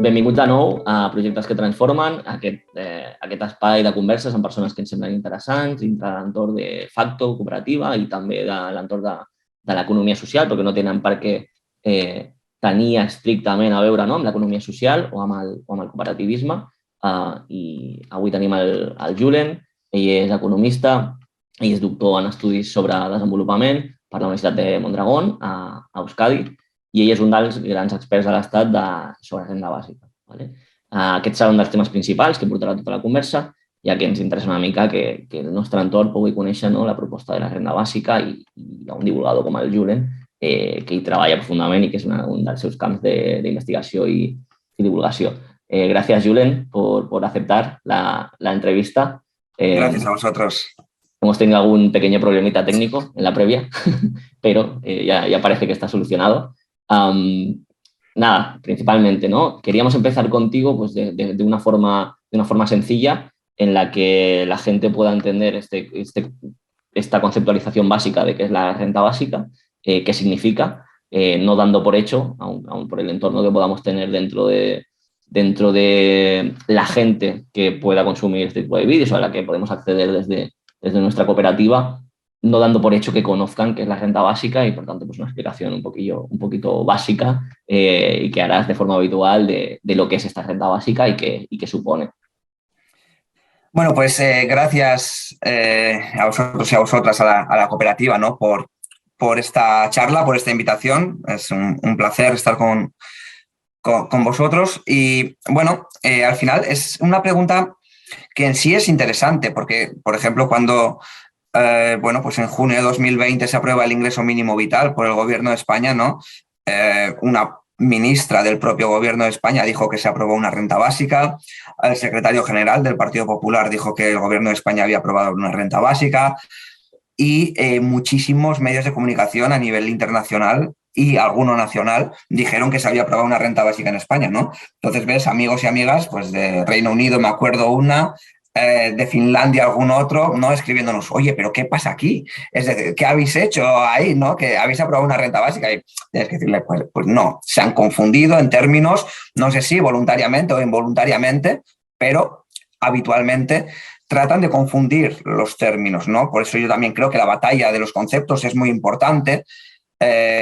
benvinguts de nou a Projectes que Transformen, aquest espai de converses amb persones que ens semblen interessants dintre de l'entorn de Facto, cooperativa i també de l'entorn de l'economia social, perquè no tenen per què tenir estrictament a veure amb l'economia social o amb el cooperativisme. I avui tenim el Julen, ell és economista, ell és doctor en estudis sobre desenvolupament per la Universitat de Mondragón, a Euskadi, i ell és un dels grans experts de l'Estat sobre renda bàsica. Aquests seran un dels temes principals que portarà tota la conversa, ja que ens interessa una mica que el nostre entorn pugui conèixer la proposta de la renda bàsica i hi ha un divulgador com el Julen que hi treballa profundament i que és un dels seus camps d'investigació i divulgació. Gracias, Julen, por aceptar la entrevista. Gracias a vosotros. Hemos tenido algún pequeño problemita técnico en la previa, pero ya parece que está solucionado. Nada, principalmente, ¿no? Queríamos empezar contigo pues, de una forma sencilla en la que la gente pueda entender esta conceptualización básica de qué es la renta básica, qué significa, no dando por hecho, aun por el entorno que podamos tener dentro de la gente que pueda consumir este tipo de vídeos o a la que podemos acceder desde nuestra cooperativa, no dando por hecho que conozcan qué es la renta básica y, por tanto, pues una explicación un poquito básica y que harás de forma habitual de lo que es esta renta básica y qué supone. Bueno, pues gracias a vosotros y a vosotras, a la cooperativa, ¿no? por esta charla, por esta invitación. Es un placer estar con vosotros. Y, bueno, al final es una pregunta que en sí es interesante porque, por ejemplo, cuando... pues en junio de 2020 se aprueba el ingreso mínimo vital por el Gobierno de España, ¿no? Una ministra del propio Gobierno de España dijo que se aprobó una renta básica, el secretario general del Partido Popular dijo que el Gobierno de España había aprobado una renta básica y muchísimos medios de comunicación a nivel internacional y alguno nacional dijeron que se había aprobado una renta básica en España, ¿no? Entonces ves amigos y amigas pues de Reino Unido, me acuerdo una, de Finlandia, algún otro, ¿no? Escribiéndonos, oye, ¿pero qué pasa aquí? Es decir, ¿qué habéis hecho ahí, no? Que habéis aprobado una renta básica y tienes que decirle, pues no, se han confundido en términos, no sé si voluntariamente o involuntariamente, pero habitualmente tratan de confundir los términos, ¿no? Por eso yo también creo que la batalla de los conceptos es muy importante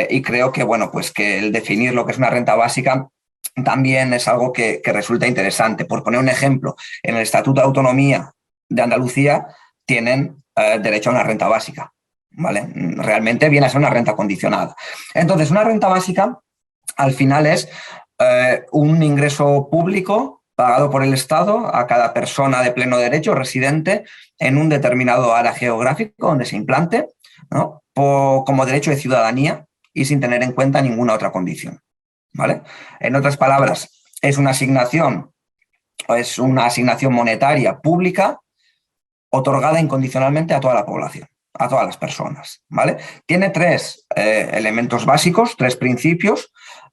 y creo que, bueno, pues que el definir lo que es una renta básica también es algo que resulta interesante. Por poner un ejemplo, en el Estatuto de Autonomía de Andalucía tienen derecho a una renta básica, ¿vale? Realmente viene a ser una renta condicionada. Entonces, una renta básica al final es un ingreso público pagado por el Estado a cada persona de pleno derecho residente en un determinado área geográfico donde se implante, ¿no? Como derecho de ciudadanía y sin tener en cuenta ninguna otra condición. ¿Vale? En otras palabras, es una asignación monetaria pública otorgada incondicionalmente a toda la población, a todas las personas. ¿Vale? Tiene tres elementos básicos, tres principios.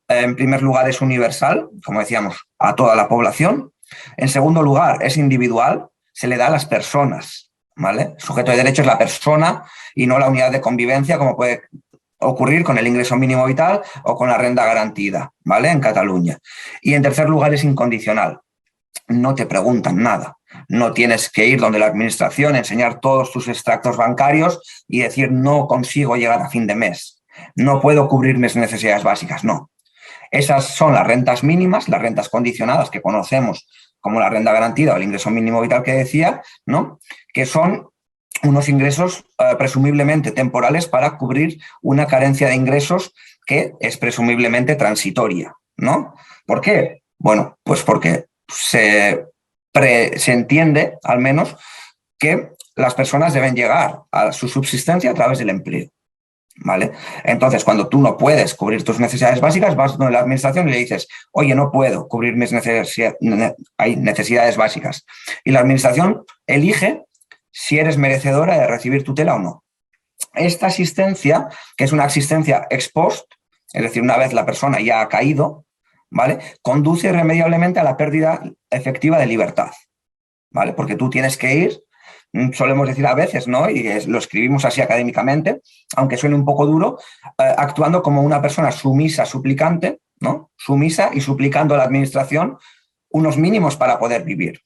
En primer lugar, es universal, como decíamos, a toda la población. En segundo lugar, es individual, se le da a las personas. ¿Vale? El sujeto de derecho es la persona y no la unidad de convivencia, como puede ocurrir con el ingreso mínimo vital o con la renta garantida, ¿vale? En Cataluña. Y en tercer lugar es incondicional. No te preguntan nada. No tienes que ir donde la administración, enseñar todos tus extractos bancarios y decir no consigo llegar a fin de mes. No puedo cubrir mis necesidades básicas. No. Esas son las rentas mínimas, las rentas condicionadas que conocemos como la renta garantida o el ingreso mínimo vital que decía, ¿no? Que son unos ingresos presumiblemente temporales para cubrir una carencia de ingresos que es presumiblemente transitoria, ¿no? ¿Por qué? Bueno, pues porque se entiende, al menos, que las personas deben llegar a su subsistencia a través del empleo, ¿vale? Entonces, cuando tú no puedes cubrir tus necesidades básicas, vas donde la administración y le dices, oye, no puedo cubrir mis necesidades básicas. Y la administración elige si eres merecedora de recibir tutela o no. Esta asistencia, que es una asistencia ex post, es decir, una vez la persona ya ha caído, ¿vale? Conduce irremediablemente a la pérdida efectiva de libertad, ¿vale? Porque tú tienes que ir, solemos decir a veces, ¿no? Y lo escribimos así académicamente, aunque suene un poco duro, actuando como una persona sumisa, suplicante, ¿no? Sumisa y suplicando a la administración unos mínimos para poder vivir.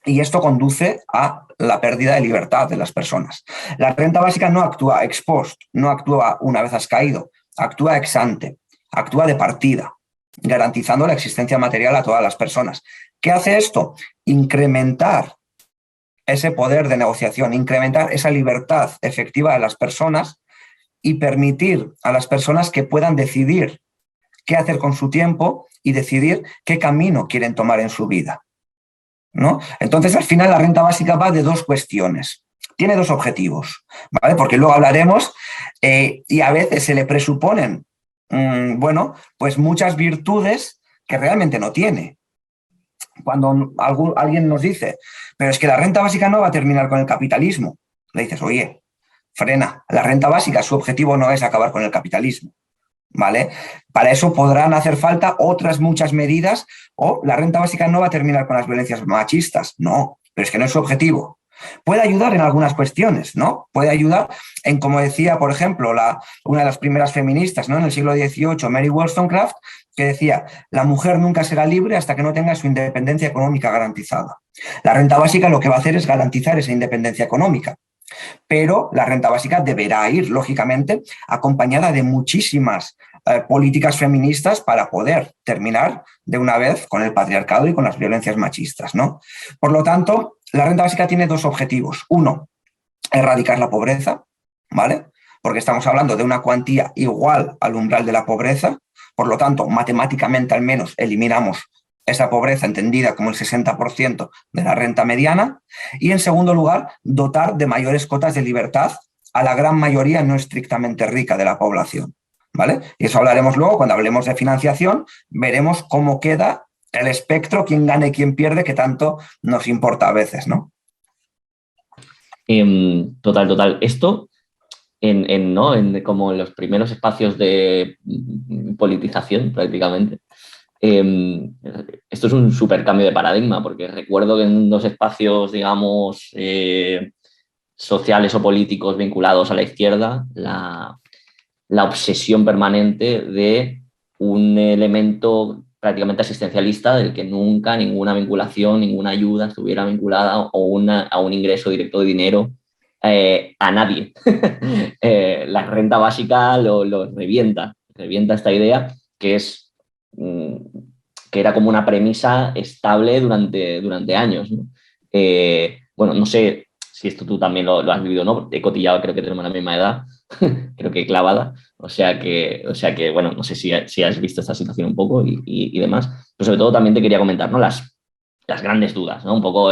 Y esto conduce a la pérdida de libertad de las personas. La renta básica no actúa ex post, no actúa una vez has caído, actúa ex ante, actúa de partida, garantizando la existencia material a todas las personas. ¿Qué hace esto? Incrementar ese poder de negociación, incrementar esa libertad efectiva de las personas y permitir a las personas que puedan decidir qué hacer con su tiempo y decidir qué camino quieren tomar en su vida, ¿no? Entonces, al final, la renta básica va de dos cuestiones. Tiene dos objetivos, ¿vale? Porque luego hablaremos y a veces se le presuponen, bueno, pues muchas virtudes que realmente no tiene. Cuando alguien nos dice, pero es que la renta básica no va a terminar con el capitalismo, le dices, oye, frena, la renta básica, su objetivo no es acabar con el capitalismo, ¿vale? Para eso podrán hacer falta otras muchas medidas, o la renta básica no va a terminar con las violencias machistas, no, pero es que no es su objetivo. Puede ayudar en algunas cuestiones, ¿no? Puede ayudar en, como decía, por ejemplo, una de las primeras feministas, ¿no? En el siglo XVIII, Mary Wollstonecraft, que decía, la mujer nunca será libre hasta que no tenga su independencia económica garantizada. La renta básica lo que va a hacer es garantizar esa independencia económica, pero la renta básica deberá ir, lógicamente, acompañada de muchísimas políticas feministas para poder terminar de una vez con el patriarcado y con las violencias machistas, ¿no? Por lo tanto, la renta básica tiene dos objetivos. Uno, erradicar la pobreza, ¿vale? Porque estamos hablando de una cuantía igual al umbral de la pobreza, por lo tanto, matemáticamente al menos eliminamos esa pobreza entendida como el 60% de la renta mediana. Y en segundo lugar, dotar de mayores cotas de libertad a la gran mayoría no estrictamente rica de la población, ¿vale? Y eso hablaremos luego cuando hablemos de financiación, veremos cómo queda el espectro, quién gana y quién pierde, que tanto nos importa a veces, ¿no? Total. Esto, ¿no? Como en los primeros espacios de politización, prácticamente, esto es un súper cambio de paradigma, porque recuerdo que en los espacios, digamos, sociales o políticos vinculados a la izquierda, la obsesión permanente de un elemento prácticamente asistencialista del que nunca ninguna vinculación, ninguna ayuda estuviera vinculada a un ingreso directo de dinero a nadie. La renta básica lo revienta esta idea que es que era como una premisa estable durante años, ¿no? Bueno, no sé si esto tú también lo has vivido, ¿no? He cotillado, creo que tenemos la misma edad, creo que clavada, o sea que, bueno, no sé si has visto esta situación un poco y demás, pero sobre todo también te quería comentar, ¿no? Las grandes dudas, ¿no? Un poco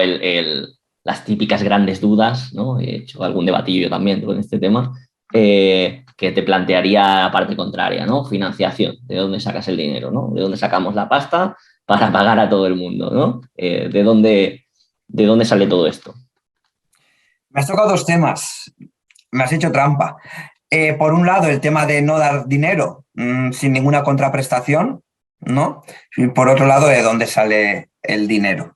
las típicas grandes dudas, ¿no? He hecho algún debatillo también con este tema, que te plantearía la parte contraria, ¿no? Financiación, ¿de dónde sacas el dinero, ¿no? ¿De dónde sacamos la pasta para pagar a todo el mundo, ¿no? ¿De dónde sale todo esto? Me has tocado dos temas, me has hecho trampa. Por un lado, el tema de no dar dinero sin ninguna contraprestación, ¿no? Y por otro lado, de dónde sale el dinero.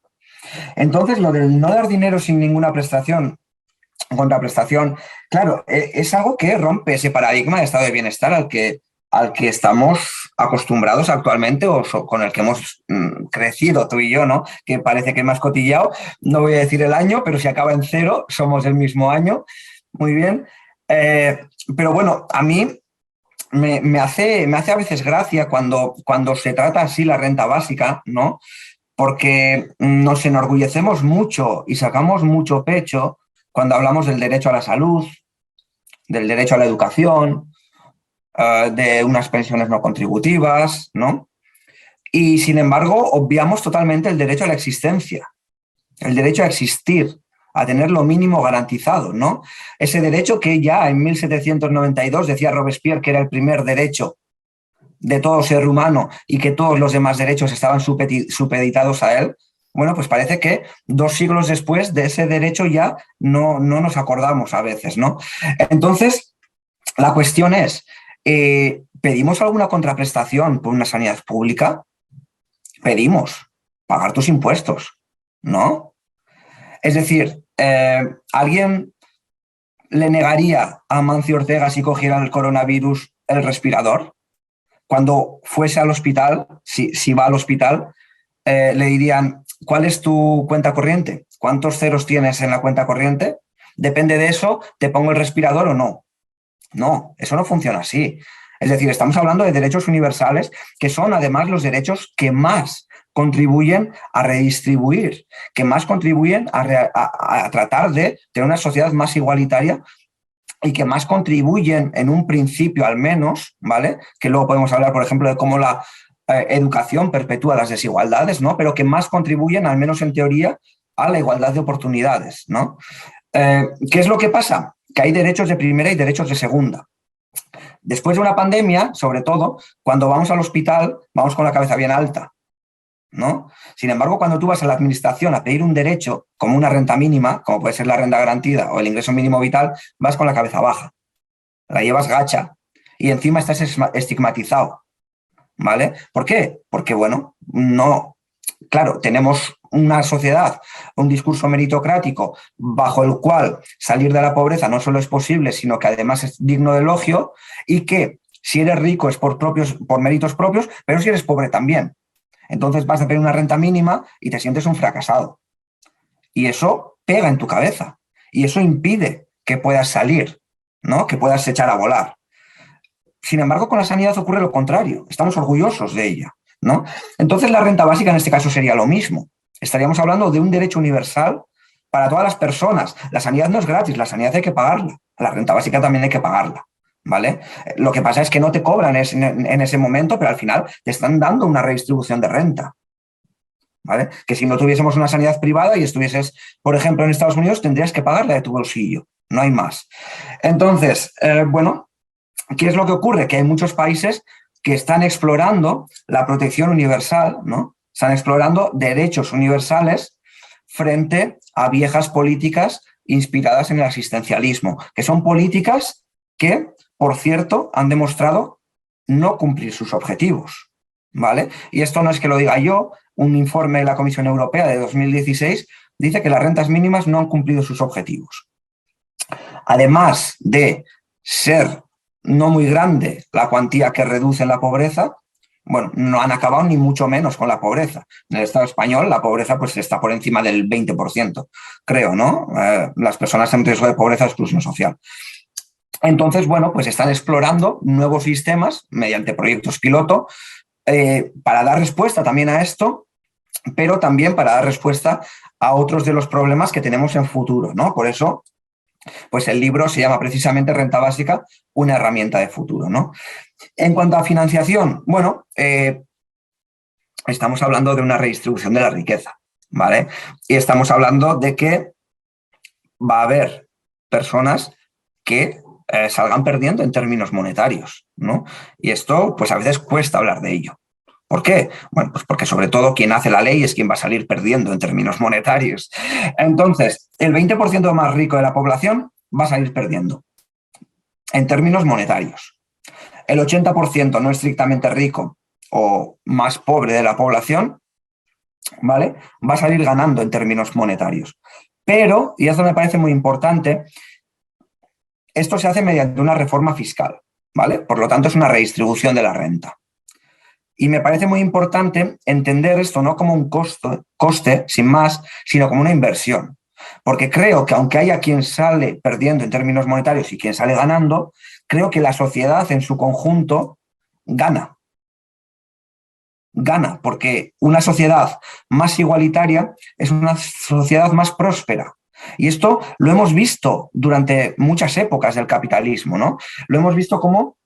Entonces, lo del no dar dinero sin ninguna contraprestación, claro, es algo que rompe ese paradigma de estado de bienestar al que estamos acostumbrados actualmente o con el que hemos crecido tú y yo, ¿no? Que parece que es más cotillado. No voy a decir el año, pero si acaba en 0, somos del mismo año. Muy bien. Pero bueno, a mí me hace a veces gracia cuando se trata así la renta básica, ¿no? Porque nos enorgullecemos mucho y sacamos mucho pecho cuando hablamos del derecho a la salud, del derecho a la educación, de unas pensiones no contributivas, ¿no? Y sin embargo, obviamos totalmente el derecho a la existencia, el derecho a existir, a tener lo mínimo garantizado, ¿no? Ese derecho que ya en 1792 decía Robespierre que era el primer derecho de todo ser humano y que todos los demás derechos estaban supeditados a él. Bueno, pues parece que 2 siglos después de ese derecho ya no nos acordamos a veces, ¿no? Entonces, la cuestión es, ¿pedimos alguna contraprestación por una sanidad pública? Pedimos pagar tus impuestos, ¿no? Es decir, ¿alguien le negaría a Amancio Ortega si cogiera el coronavirus el respirador? cuando fuese al hospital, si va al hospital, le dirían, ¿cuál es tu cuenta corriente? ¿Cuántos ceros tienes en la cuenta corriente? Depende de eso, ¿te pongo el respirador o no? No, eso no funciona así. Es decir, estamos hablando de derechos universales que son además los derechos que más contribuyen a redistribuir, que más contribuyen a tratar de tener una sociedad más igualitaria y que más contribuyen en un principio al menos, ¿vale? Que luego podemos hablar, por ejemplo, de cómo la educación perpetúa las desigualdades, ¿no? Pero que más contribuyen, al menos en teoría, a la igualdad de oportunidades, ¿no? ¿Qué es lo que pasa? Que hay derechos de primera y derechos de segunda. Después de una pandemia, sobre todo, cuando vamos al hospital, vamos con la cabeza bien alta, ¿no? Sin embargo, cuando tú vas a la administración a pedir un derecho, como una renta mínima, como puede ser la renta garantida o el ingreso mínimo vital, vas con la cabeza baja, la llevas gacha y encima estás estigmatizado, ¿vale? ¿Por qué? Porque, bueno, no, claro, tenemos una sociedad, un discurso meritocrático bajo el cual salir de la pobreza no solo es posible, sino que además es digno de elogio y que si eres rico es por méritos propios, pero si eres pobre también. Entonces vas a pedir una renta mínima y te sientes un fracasado. Y eso pega en tu cabeza y eso impide que puedas salir, ¿no? Que puedas echar a volar. Sin embargo, con la sanidad ocurre lo contrario. Estamos orgullosos de ella, ¿no? Entonces, la renta básica en este caso sería lo mismo. Estaríamos hablando de un derecho universal para todas las personas. La sanidad no es gratis, la sanidad hay que pagarla. La renta básica también hay que pagarla, ¿vale? Lo que pasa es que no te cobran en ese momento, pero al final te están dando una redistribución de renta, ¿vale? Que si no tuviésemos una sanidad privada y estuvieses, por ejemplo, en Estados Unidos, tendrías que pagarla de tu bolsillo. No hay más. Entonces, bueno, ¿qué es lo que ocurre? Que hay muchos países que están explorando la protección universal, ¿no? Están explorando derechos universales frente a viejas políticas inspiradas en el asistencialismo, que son políticas que, por cierto, han demostrado no cumplir sus objetivos, ¿vale? Y esto no es que lo diga yo, un informe de la Comisión Europea de 2016 dice que las rentas mínimas no han cumplido sus objetivos. Además de ser no muy grande la cuantía que reduce la pobreza, bueno, no han acabado ni mucho menos con la pobreza. En el Estado español la pobreza pues está por encima del 20%, creo, ¿no? Las personas en riesgo de pobreza o exclusión social. Entonces, bueno, pues están explorando nuevos sistemas mediante proyectos piloto para dar respuesta también a esto, pero también para dar respuesta a otros de los problemas que tenemos en futuro, ¿no? Por eso, pues el libro se llama precisamente Renta Básica, una herramienta de futuro, ¿no? En cuanto a financiación, bueno, estamos hablando de una redistribución de la riqueza, ¿vale? Y estamos hablando de que va a haber personas que salgan perdiendo en términos monetarios, ¿no? Y esto, pues a veces cuesta hablar de ello. ¿Por qué? Bueno, pues porque sobre todo quien hace la ley es quien va a salir perdiendo en términos monetarios. Entonces, el 20% más rico de la población va a salir perdiendo en términos monetarios. El 80% no estrictamente rico o más pobre de la población, ¿vale? Va a salir ganando en términos monetarios. Pero, y esto me parece muy importante, esto se hace mediante una reforma fiscal, ¿vale? Por lo tanto, es una redistribución de la renta. Y me parece muy importante entender esto no como un coste, sin más, sino como una inversión. Porque creo que aunque haya quien sale perdiendo en términos monetarios y quien sale ganando, creo que la sociedad en su conjunto gana. Gana, porque una sociedad más igualitaria es una sociedad más próspera. Y esto lo hemos visto durante muchas épocas del capitalismo, ¿no? Lo hemos visto como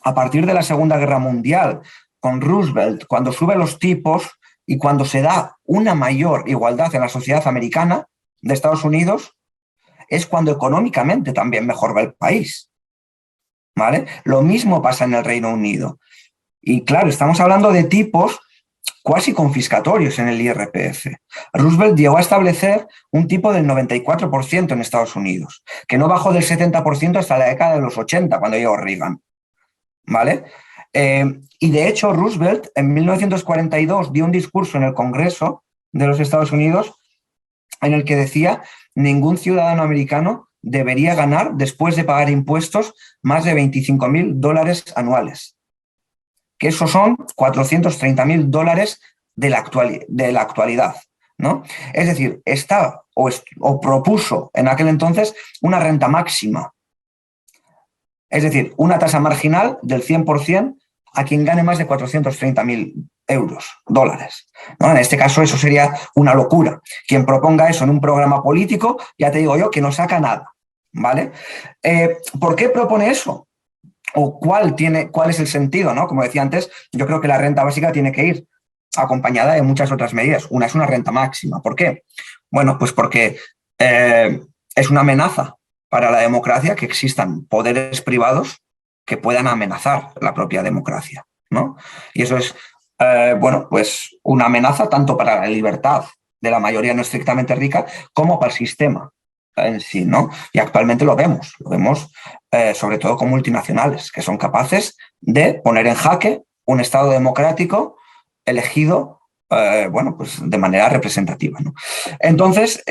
a partir de la Segunda Guerra Mundial, con Roosevelt, cuando suben los tipos y cuando se da una mayor igualdad en la sociedad americana de Estados Unidos, es cuando económicamente también mejor va el país, ¿vale? Lo mismo pasa en el Reino Unido. Y claro, estamos hablando de tipos cuasi confiscatorios en el IRPF. Roosevelt llegó a establecer un tipo del 94% en Estados Unidos, que no bajó del 70% hasta la década de los 80, cuando llegó Reagan, ¿vale? Y de hecho, Roosevelt en 1942 dio un discurso en el Congreso de los Estados Unidos en el que decía: ningún ciudadano americano debería ganar, después de pagar impuestos, más de $25,000 anuales. que esos son $430.000 de la actualidad, ¿no? Es decir, está o propuso en aquel entonces una renta máxima. Es decir, una tasa marginal del 100% a quien gane más de 430.000 dólares. ¿No? En este caso, eso sería una locura. Quien proponga eso en un programa político, ya te digo yo, que no saca nada. ¿Vale? ¿Por qué propone eso? ¿O cuál es el sentido? ¿No? Como decía antes, yo creo que la renta básica tiene que ir acompañada de muchas otras medidas. Una es una renta máxima. ¿Por qué? Bueno, pues porque es una amenaza para la democracia que existan poderes privados que puedan amenazar la propia democracia, ¿no? Y eso es, bueno, pues una amenaza tanto para la libertad de la mayoría no estrictamente rica como para el sistema en sí, ¿no? Y actualmente lo vemos sobre todo con multinacionales que son capaces de poner en jaque un Estado democrático elegido, bueno, pues de manera representativa, ¿no? Entonces,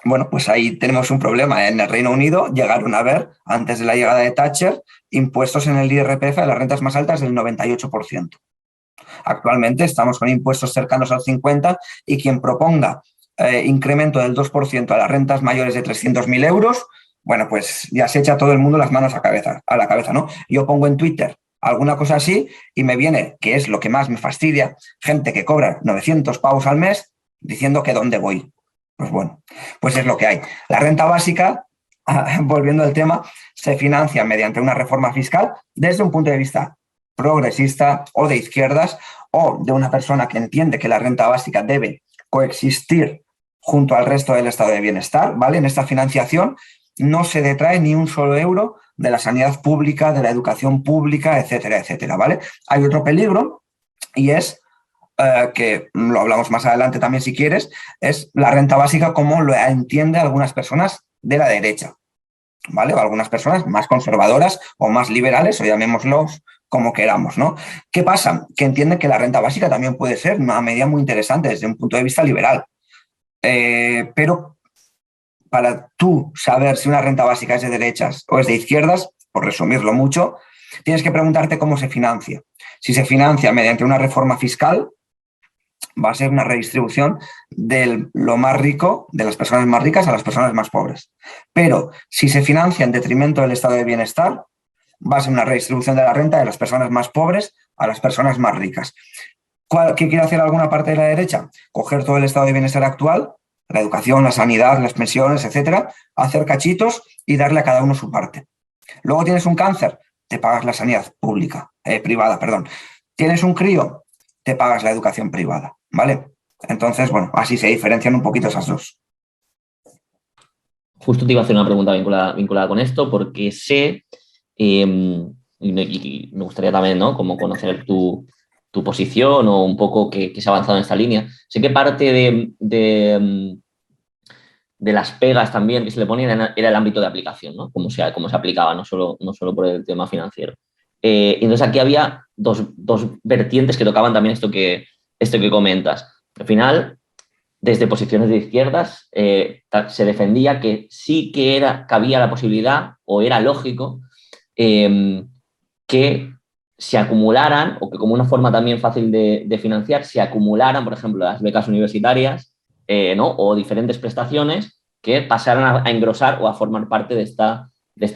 bueno, pues ahí tenemos un problema. En el Reino Unido llegaron a ver, antes de la llegada de Thatcher, impuestos en el IRPF de las rentas más altas del 98%. Actualmente estamos con impuestos cercanos al 50% y quien proponga incremento del 2% a las rentas mayores de 300.000 euros, bueno, pues ya se echa todo el mundo las manos a la cabeza, ¿no? Yo pongo en Twitter alguna cosa así y me viene, que es lo que más me fastidia, gente que cobra 900 pavos al mes diciendo que dónde voy. Pues bueno, pues es lo que hay. La renta básica, volviendo al tema, se financia mediante una reforma fiscal desde un punto de vista progresista o de izquierdas o de una persona que entiende que la renta básica debe coexistir junto al resto del estado de bienestar, ¿vale? En esta financiación no se detrae ni un solo euro de la sanidad pública, de la educación pública, etcétera, etcétera, ¿vale? Hay otro peligro y es que lo hablamos más adelante también si quieres, es la renta básica como lo entiende algunas personas de la derecha, ¿vale? O algunas personas más conservadoras o más liberales, o llamémoslos como queramos, ¿no? ¿Qué pasa? Que entienden que la renta básica también puede ser una medida muy interesante desde un punto de vista liberal. Pero para tú saber si una renta básica es de derechas o es de izquierdas, por resumirlo mucho, tienes que preguntarte cómo se financia. Si se financia mediante una reforma fiscal, va a ser una redistribución de lo más rico, de las personas más ricas a las personas más pobres. Pero si se financia en detrimento del estado de bienestar, va a ser una redistribución de la renta de las personas más pobres a las personas más ricas. ¿Qué quiere hacer alguna parte de la derecha? Coger todo el estado de bienestar actual, la educación, la sanidad, las pensiones, etcétera, hacer cachitos y darle a cada uno su parte. Luego tienes un cáncer, te pagas la sanidad privada, perdón. Tienes un crío, te pagas la educación privada, ¿vale? Entonces, bueno, así se diferencian un poquito esas dos. Justo te iba a hacer una pregunta vinculada con esto, porque sé, y me gustaría también, ¿no?, como conocer tu posición o un poco que se ha avanzado en esta línea. Sé que parte de las pegas también que se le ponían era el ámbito de aplicación, ¿no? Cómo se aplicaba, no solo por el tema financiero. Entonces aquí había dos vertientes que tocaban también esto que comentas. Al final, desde posiciones de izquierdas, se defendía que sí que cabía la posibilidad o era lógico que se acumularan, o que como una forma también fácil de financiar, se acumularan, por ejemplo, las becas universitarias, ¿no?, o diferentes prestaciones que pasaran a engrosar o a formar parte de esta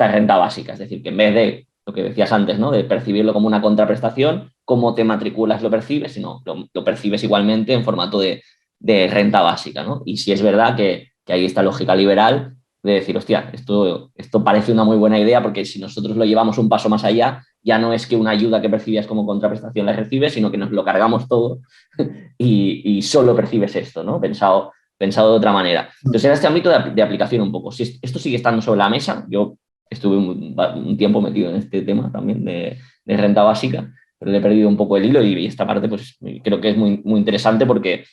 renta básica. Es decir, que en vez de lo que decías antes, ¿no?, de percibirlo como una contraprestación, cómo te matriculas lo percibes, sino lo percibes igualmente en formato de renta básica, ¿no? Y si es verdad que hay esta lógica liberal de decir, hostia, esto parece una muy buena idea, porque si nosotros lo llevamos un paso más allá, ya no es que una ayuda que percibías como contraprestación la recibes, sino que nos lo cargamos todo y solo percibes esto, ¿no? Pensado de otra manera. Entonces, en este ámbito de aplicación un poco, si esto sigue estando sobre la mesa, yo estuve un tiempo metido en este tema también de renta básica, pero le he perdido un poco el hilo y esta parte pues creo que es muy, muy interesante porque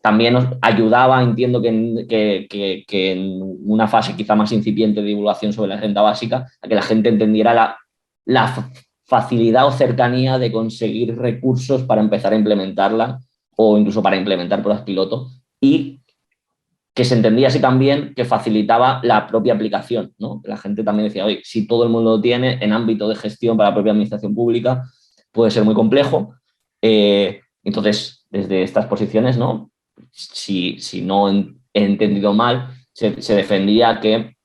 también nos ayudaba, entiendo que en una fase quizá más incipiente de divulgación sobre la renta básica, a que la gente entendiera la facilidad o cercanía de conseguir recursos para empezar a implementarla o incluso para implementar pruebas piloto, y que se entendía así también que facilitaba la propia aplicación, ¿no? La gente también decía, oye, si todo el mundo lo tiene en ámbito de gestión para la propia administración pública, puede ser muy complejo. Entonces, desde estas posiciones, ¿no? Si no he entendido mal, se defendía que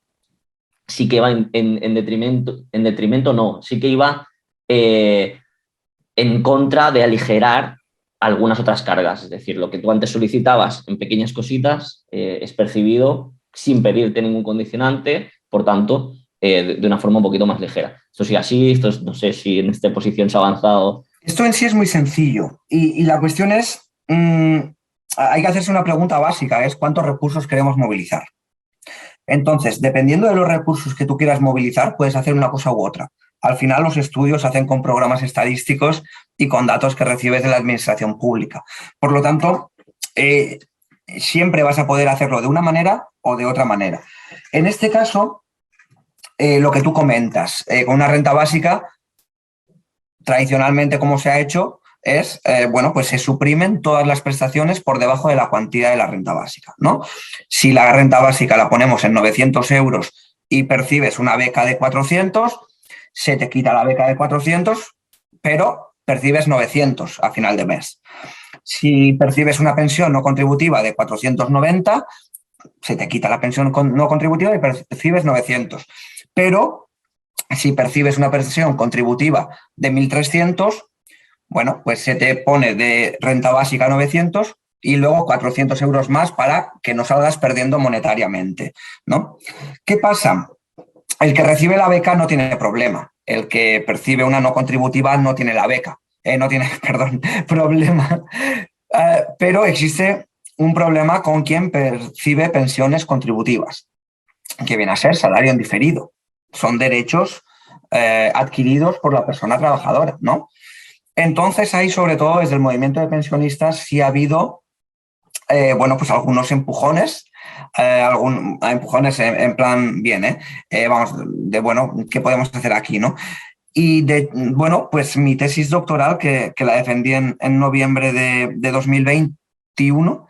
sí que iba en detrimento no, sí que iba en contra de aligerar algunas otras cargas. Es decir, lo que tú antes solicitabas en pequeñas cositas es percibido sin pedirte ningún condicionante, por tanto, de una forma un poquito más ligera. Esto sigue así, no sé si en esta posición se ha avanzado. Esto en sí es muy sencillo y la cuestión es, hay que hacerse una pregunta básica, es ¿cuántos recursos queremos movilizar? Entonces, dependiendo de los recursos que tú quieras movilizar, puedes hacer una cosa u otra. Al final, los estudios se hacen con programas estadísticos y con datos que recibes de la administración pública. Por lo tanto, siempre vas a poder hacerlo de una manera o de otra manera. En este caso, lo que tú comentas, con una renta básica, tradicionalmente como se ha hecho es, bueno, pues se suprimen todas las prestaciones por debajo de la cuantía de la renta básica, ¿no? Si la renta básica la ponemos en 900 euros y percibes una beca de 400, se te quita la beca de 400, pero percibes 900 a final de mes. Si percibes una pensión no contributiva de 490, se te quita la pensión no contributiva y percibes 900. Pero si percibes una pensión contributiva de 1.300, bueno, pues se te pone de renta básica 900 y luego 400 euros más para que no salgas perdiendo monetariamente, ¿no? ¿Qué pasa? El que recibe la beca no tiene problema. El que percibe una no contributiva no tiene la beca. No tiene, perdón, problema. Pero existe un problema con quien percibe pensiones contributivas, que viene a ser salario en diferido. Son derechos adquiridos por la persona trabajadora, ¿no? Entonces, ahí, sobre todo, desde el movimiento de pensionistas, sí ha habido, bueno, pues algunos empujones, empujones en plan, bien, vamos, de, bueno, ¿qué podemos hacer aquí, no? Y, bueno, pues mi tesis doctoral, que la defendí en noviembre de 2021,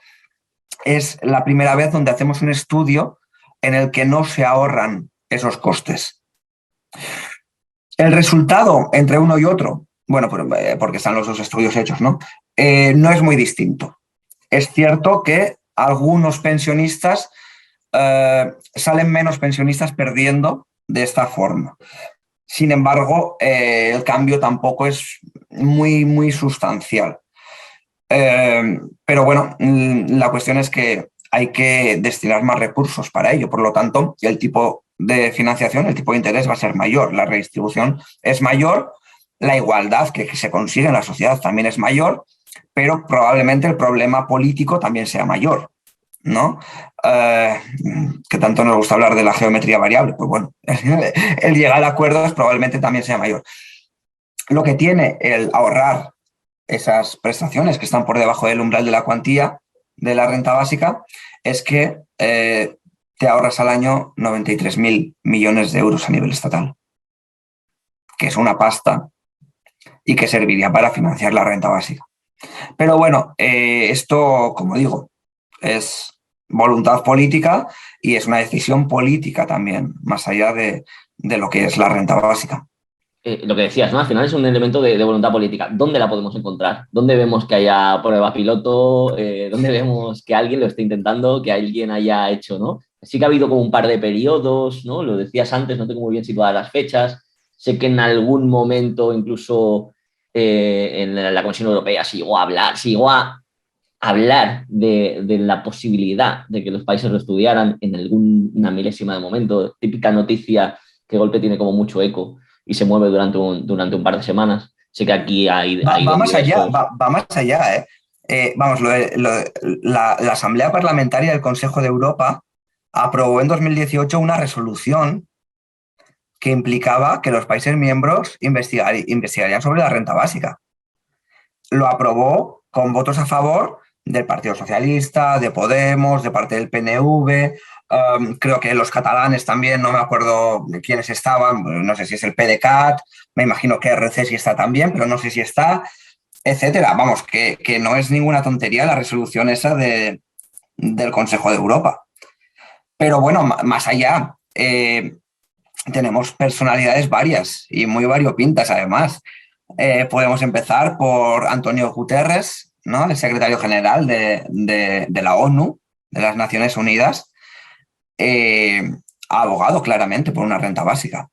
es la primera vez donde hacemos un estudio en el que no se ahorran esos costes. El resultado entre uno y otro, bueno, porque están los dos estudios hechos, ¿no? No es muy distinto. Es cierto que algunos pensionistas salen menos pensionistas perdiendo de esta forma. Sin embargo, el cambio tampoco es muy sustancial. Pero bueno, la cuestión es que hay que destinar más recursos para ello. Por lo tanto, el tipo de financiación, el tipo de interés va a ser mayor, la redistribución es mayor, la igualdad que se consigue en la sociedad también es mayor, pero probablemente el problema político también sea mayor, ¿no? Que tanto nos gusta hablar de la geometría variable, pues bueno, el llegar a acuerdos probablemente también sea mayor. Lo que tiene el ahorrar esas prestaciones que están por debajo del umbral de la cuantía de la renta básica es que te ahorras al año 93.000 millones de euros a nivel estatal, que es una pasta y que serviría para financiar la renta básica. Pero bueno, esto, como digo, es voluntad política y es una decisión política también, más allá de lo que es la renta básica. Lo que decías, ¿no? Al final es un elemento de voluntad política. ¿Dónde la podemos encontrar? ¿Dónde vemos que haya prueba piloto? ¿Dónde vemos que alguien lo esté intentando, que alguien haya hecho, ¿no? Sí que ha habido como un par de periodos, ¿no? Lo decías antes, no tengo muy bien situadas las fechas. Sé que en algún momento incluso en la Comisión Europea se llegó a hablar de la posibilidad de que los países lo estudiaran en alguna milésima de momento. Típica noticia que golpe tiene como mucho eco y se mueve durante un par de semanas. Sé que aquí hay va más allá, va más allá. Vamos, la Asamblea Parlamentaria del Consejo de Europa aprobó en 2018 una resolución que implicaba que los países miembros investigarían sobre la renta básica. Lo aprobó con votos a favor del Partido Socialista, de Podemos, de parte del PNV, creo que los catalanes también, no me acuerdo de quiénes estaban, no sé si es el PDeCAT, me imagino que RC sí está también, pero no sé si está, etcétera. Vamos, que no es ninguna tontería la resolución esa del Consejo de Europa. Pero bueno, más allá, tenemos personalidades varias y muy variopintas además. Podemos empezar por Antonio Guterres, ¿no? El secretario general de la ONU, de las Naciones Unidas, ha abogado claramente por una renta básica.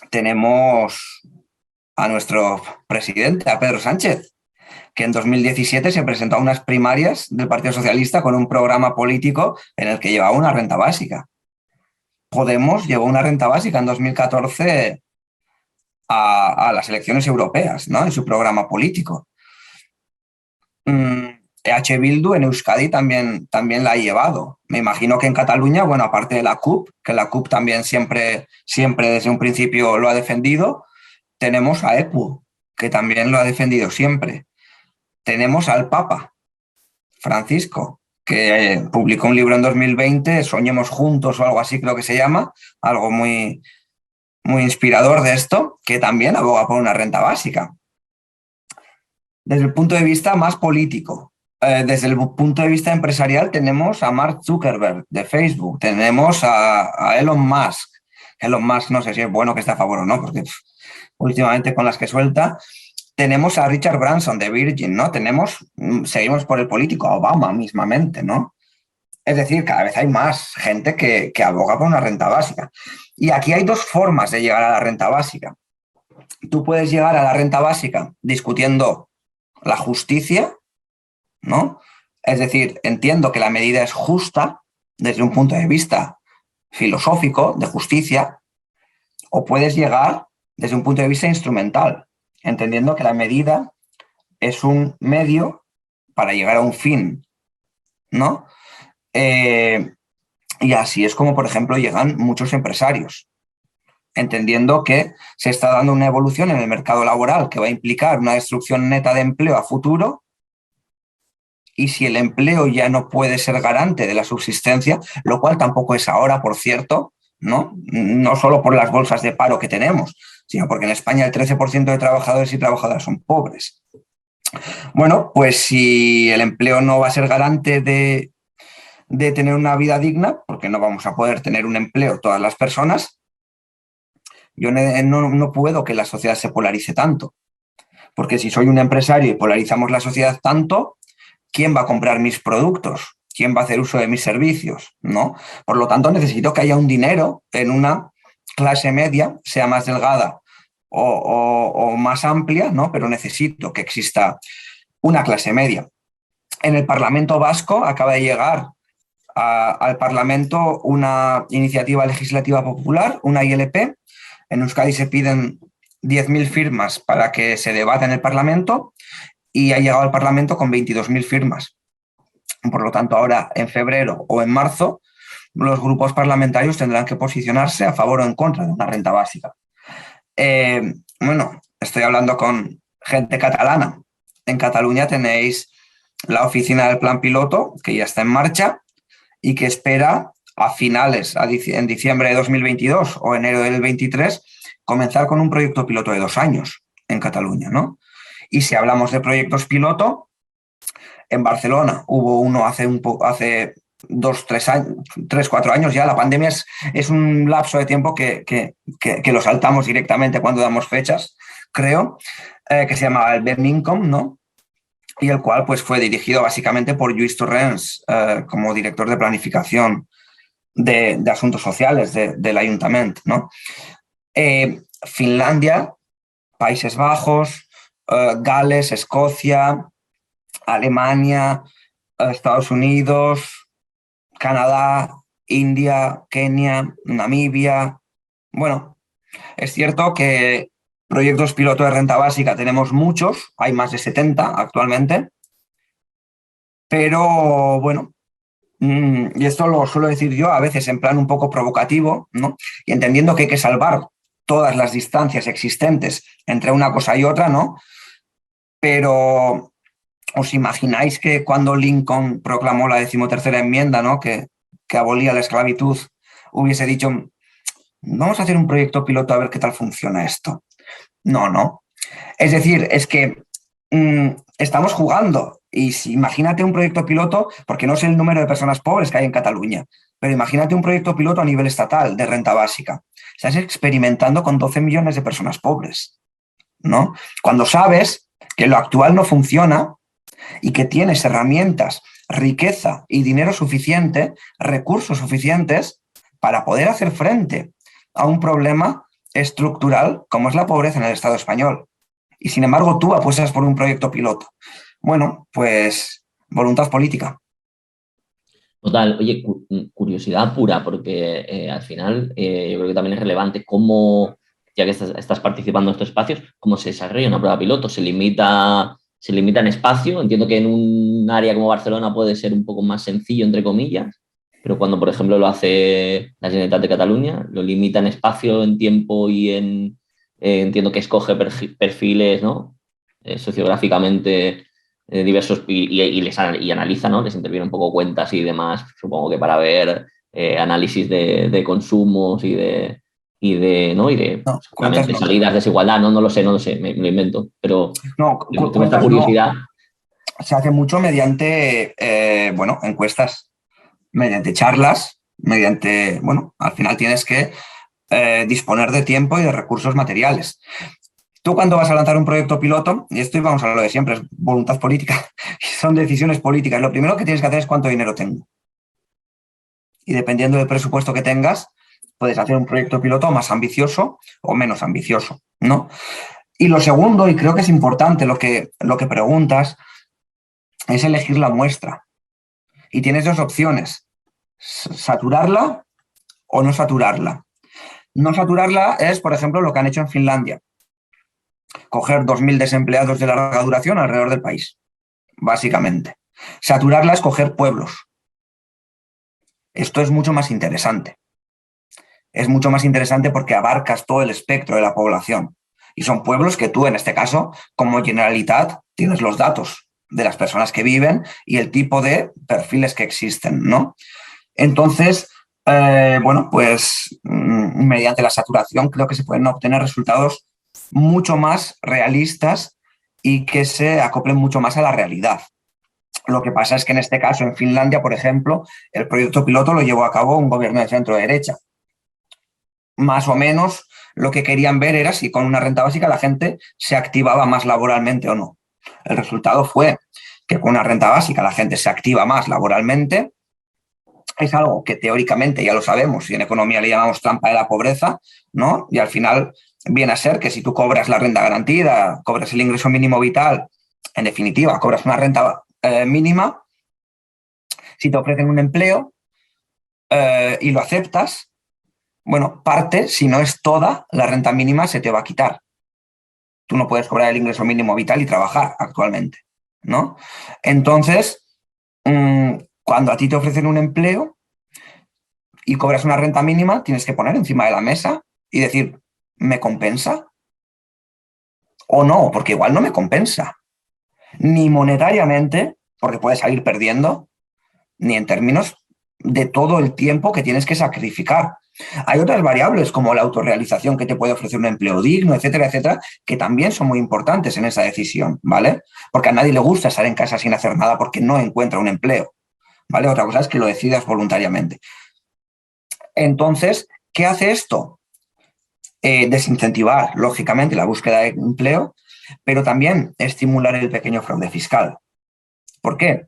Tenemos a nuestro presidente, a Pedro Sánchez, que en 2017 se presentó a unas primarias del Partido Socialista con un programa político en el que llevaba una renta básica. Podemos llevó una renta básica en 2014 a las elecciones europeas, ¿no? En su programa político. EH Bildu en Euskadi también la ha llevado. Me imagino que en Cataluña, bueno, aparte de la CUP, que la CUP también siempre desde un principio lo ha defendido, tenemos a EPU, que también lo ha defendido siempre. Tenemos al Papa Francisco, que publicó un libro en 2020, Soñemos Juntos o algo así creo que se llama, algo muy, muy inspirador de esto, que también aboga por una renta básica. Desde el punto de vista más político, desde el punto de vista empresarial tenemos a Mark Zuckerberg de Facebook, tenemos a Elon Musk. Elon Musk no sé si es bueno que esté a favor o no, porque últimamente con las que suelta. Tenemos a Richard Branson de Virgin, ¿no? Seguimos por el político, a Obama mismamente, ¿no? Es decir, cada vez hay más gente que aboga por una renta básica. Y aquí hay dos formas de llegar a la renta básica. Tú puedes llegar a la renta básica discutiendo la justicia, ¿no? Es decir, entiendo que la medida es justa desde un punto de vista filosófico, de justicia, o puedes llegar desde un punto de vista instrumental, entendiendo que la medida es un medio para llegar a un fin, ¿no? Y así es como, por ejemplo, llegan muchos empresarios, entendiendo que se está dando una evolución en el mercado laboral que va a implicar una destrucción neta de empleo a futuro, y si el empleo ya no puede ser garante de la subsistencia, lo cual tampoco es ahora, por cierto, ¿no? No solo por las bolsas de paro que tenemos, sino porque en España el 13% de trabajadores y trabajadoras son pobres. Bueno, pues si el empleo no va a ser garante de tener una vida digna, porque no vamos a poder tener un empleo todas las personas, yo no puedo que la sociedad se polarice tanto. Porque si soy un empresario y polarizamos la sociedad tanto, ¿quién va a comprar mis productos? ¿Quién va a hacer uso de mis servicios? ¿No? Por lo tanto, necesito que haya un dinero en una clase media, sea más delgada o más amplia, ¿no? Pero necesito que exista una clase media. En el Parlamento Vasco acaba de llegar al Parlamento una iniciativa legislativa popular, una ILP. En Euskadi se piden 10.000 firmas para que se debata en el Parlamento y ha llegado al Parlamento con 22.000 firmas. Por lo tanto, ahora en febrero o en marzo, los grupos parlamentarios tendrán que posicionarse a favor o en contra de una renta básica. Bueno, estoy hablando con gente catalana. En Cataluña tenéis la oficina del plan piloto, que ya está en marcha y que espera a finales, en diciembre de 2022 o enero del 23, comenzar con un proyecto piloto de 2 años en Cataluña, ¿no? Y si hablamos de proyectos piloto, en Barcelona hubo uno hace 2, 3 años, 3, 4 años ya. La pandemia es un lapso de tiempo que lo saltamos directamente cuando damos fechas, creo, que se llamaba el Bernincom, ¿no? Y el cual pues, fue dirigido básicamente por Lluís Torrens como director de planificación de asuntos sociales del Ayuntamiento, ¿no? Finlandia, Países Bajos, Gales, Escocia, Alemania, Estados Unidos, Canadá, India, Kenia, Namibia. Bueno, es cierto que proyectos piloto de renta básica tenemos muchos, hay más de 70 actualmente, pero bueno, y esto lo suelo decir yo a veces en plan un poco provocativo, ¿no? Y entendiendo que hay que salvar todas las distancias existentes entre una cosa y otra, ¿no? Pero ¿os imagináis que cuando Lincoln proclamó la 13ª enmienda, ¿no? que abolía la esclavitud, hubiese dicho, vamos a hacer un proyecto piloto a ver qué tal funciona esto? No. Es decir, es que estamos jugando. Y imagínate un proyecto piloto, porque no sé el número de personas pobres que hay en Cataluña, Pero imagínate un proyecto piloto a nivel estatal de renta básica. Estás experimentando con 12 millones de personas pobres, ¿no? Cuando sabes que lo actual no funciona y que tienes herramientas, riqueza y dinero suficiente, recursos suficientes para poder hacer frente a un problema estructural como es la pobreza en el Estado español. Y sin embargo, tú apuestas por un proyecto piloto. Bueno, pues voluntad política. Total, oye, curiosidad pura, porque al final yo creo que también es relevante cómo, ya que estás participando en estos espacios, cómo se desarrolla una prueba piloto. Se limita en espacio. Entiendo que en un área como Barcelona puede ser un poco más sencillo, entre comillas, pero cuando, por ejemplo, lo hace la Generalitat de Cataluña, lo limita en espacio, en tiempo y entiendo que escoge perfiles, ¿no? Sociográficamente diversos y analiza, ¿no? Les interviene un poco cuentas y demás, supongo que para ver análisis de consumos ¿no? Y de No, cuentas seguramente no. salidas, desigualdad, no lo sé, me lo invento, pero No, tengo esta cuentas no. curiosidad. Se hace mucho mediante, bueno, encuestas, mediante charlas, mediante, bueno, al final tienes que disponer de tiempo y de recursos materiales. Tú cuando vas a lanzar un proyecto piloto, y esto vamos a lo de siempre, es voluntad política, son decisiones políticas. Lo primero que tienes que hacer es cuánto dinero tengo. Y dependiendo del presupuesto que tengas, puedes hacer un proyecto piloto más ambicioso o menos ambicioso, ¿no? Y lo segundo, y creo que es importante lo que preguntas, es elegir la muestra. Y tienes dos opciones, saturarla o no saturarla. No saturarla es, por ejemplo, lo que han hecho en Finlandia. Coger 2.000 desempleados de larga duración alrededor del país, básicamente. Saturarla es coger pueblos. Esto es mucho más interesante. Es mucho más interesante porque abarcas todo el espectro de la población. Y son pueblos que tú, en este caso, como Generalitat, tienes los datos de las personas que viven y el tipo de perfiles que existen, ¿no? Entonces, bueno, pues mediante la saturación creo que se pueden obtener resultados mucho más realistas y que se acoplen mucho más a la realidad. Lo que pasa es que en este caso, en Finlandia, por ejemplo, el proyecto piloto lo llevó a cabo un gobierno de centro-derecha. Más o menos lo que querían ver era si con una renta básica la gente se activaba más laboralmente o no. El resultado fue que con una renta básica la gente se activa más laboralmente. Es algo que teóricamente ya lo sabemos y en economía le llamamos trampa de la pobreza, ¿no? Y al final viene a ser que si tú cobras la renta garantida, cobras el ingreso mínimo vital, en definitiva, cobras una renta mínima, si te ofrecen un empleo y lo aceptas, bueno, parte, si no es toda, la renta mínima se te va a quitar. Tú no puedes cobrar el ingreso mínimo vital y trabajar actualmente, ¿no? Entonces, cuando a ti te ofrecen un empleo y cobras una renta mínima, tienes que poner encima de la mesa y decir, ¿me compensa? O no, porque igual no me compensa. Ni monetariamente, porque puedes salir perdiendo, ni en términos de todo el tiempo que tienes que sacrificar. Hay otras variables como la autorrealización que te puede ofrecer un empleo digno, etcétera, etcétera, que también son muy importantes en esa decisión, ¿vale? Porque a nadie le gusta estar en casa sin hacer nada porque no encuentra un empleo, ¿vale? Otra cosa es que lo decidas voluntariamente. Entonces, ¿qué hace esto? Desincentivar, lógicamente, la búsqueda de empleo, pero también estimular el pequeño fraude fiscal. ¿Por qué?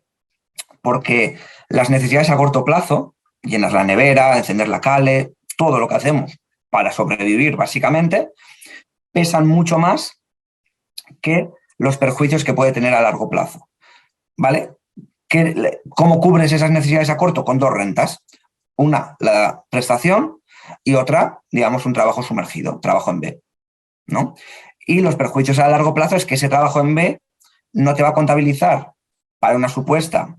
Porque las necesidades a corto plazo, llenas la nevera, encender la cale, todo lo que hacemos para sobrevivir básicamente, pesan mucho más que los perjuicios que puede tener a largo plazo. ¿Vale? ¿Cómo cubres esas necesidades a corto? Con dos rentas. Una, la prestación, y otra, digamos, un trabajo sumergido, trabajo en B, ¿no? Y los perjuicios a largo plazo es que ese trabajo en B no te va a contabilizar para una supuesta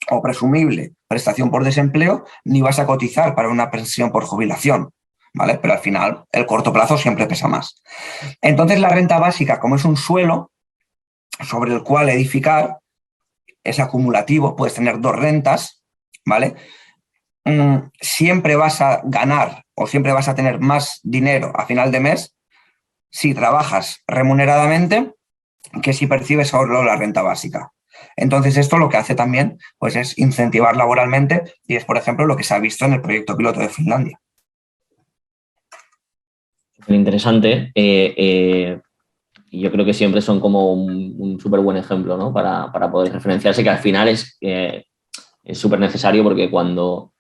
o presumible prestación por desempleo, ni vas a cotizar para una pensión por jubilación, ¿vale? Pero al final el corto plazo siempre pesa más. Entonces la renta básica, como es un suelo sobre el cual edificar, es acumulativo, puedes tener dos rentas, ¿vale? Siempre vas a ganar o siempre vas a tener más dinero a final de mes si trabajas remuneradamente que si percibes solo la renta básica. Entonces, esto lo que hace también pues, es incentivar laboralmente y es, por ejemplo, lo que se ha visto en el proyecto piloto de Finlandia. Súper interesante. Y yo creo que siempre son como un súper buen ejemplo, ¿no? Para poder referenciarse, que al final es súper necesario porque cuando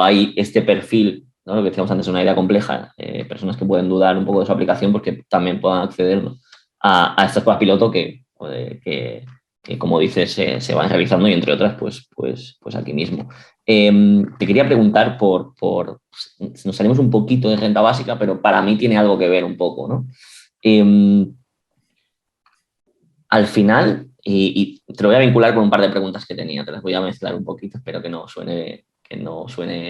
hay este perfil, ¿no? Lo que decíamos antes, una idea compleja, personas que pueden dudar un poco de su aplicación, pues que también puedan acceder, ¿no? a estas pruebas piloto que como dices, se van realizando y entre otras, pues aquí mismo. Te quería preguntar nos salimos un poquito de renta básica, pero para mí tiene algo que ver un poco, ¿no? Al final, y te lo voy a vincular con un par de preguntas que tenía, te las voy a mezclar un poquito, espero que no suene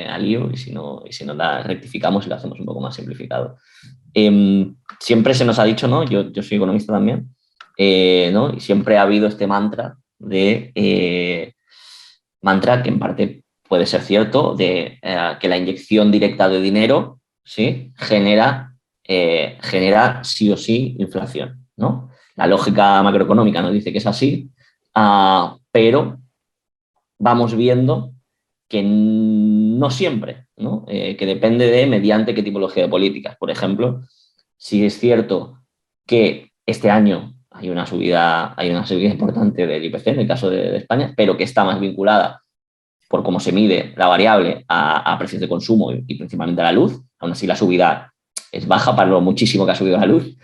a lío y si no la rectificamos y lo hacemos un poco más simplificado. Siempre se nos ha dicho, ¿no? Yo soy economista también, ¿no? Y siempre ha habido este mantra mantra que en parte puede ser cierto, de que la inyección directa de dinero, ¿sí? genera sí o sí inflación, ¿no? La lógica macroeconómica nos dice que es así, pero vamos viendo que no siempre, ¿no? Que depende de mediante qué tipología de políticas. Por ejemplo, si es cierto que este año hay una subida importante del IPC en el caso de España, pero que está más vinculada por cómo se mide la variable a precios de consumo y principalmente a la luz. Aún así la subida es baja para lo muchísimo que ha subido la luz.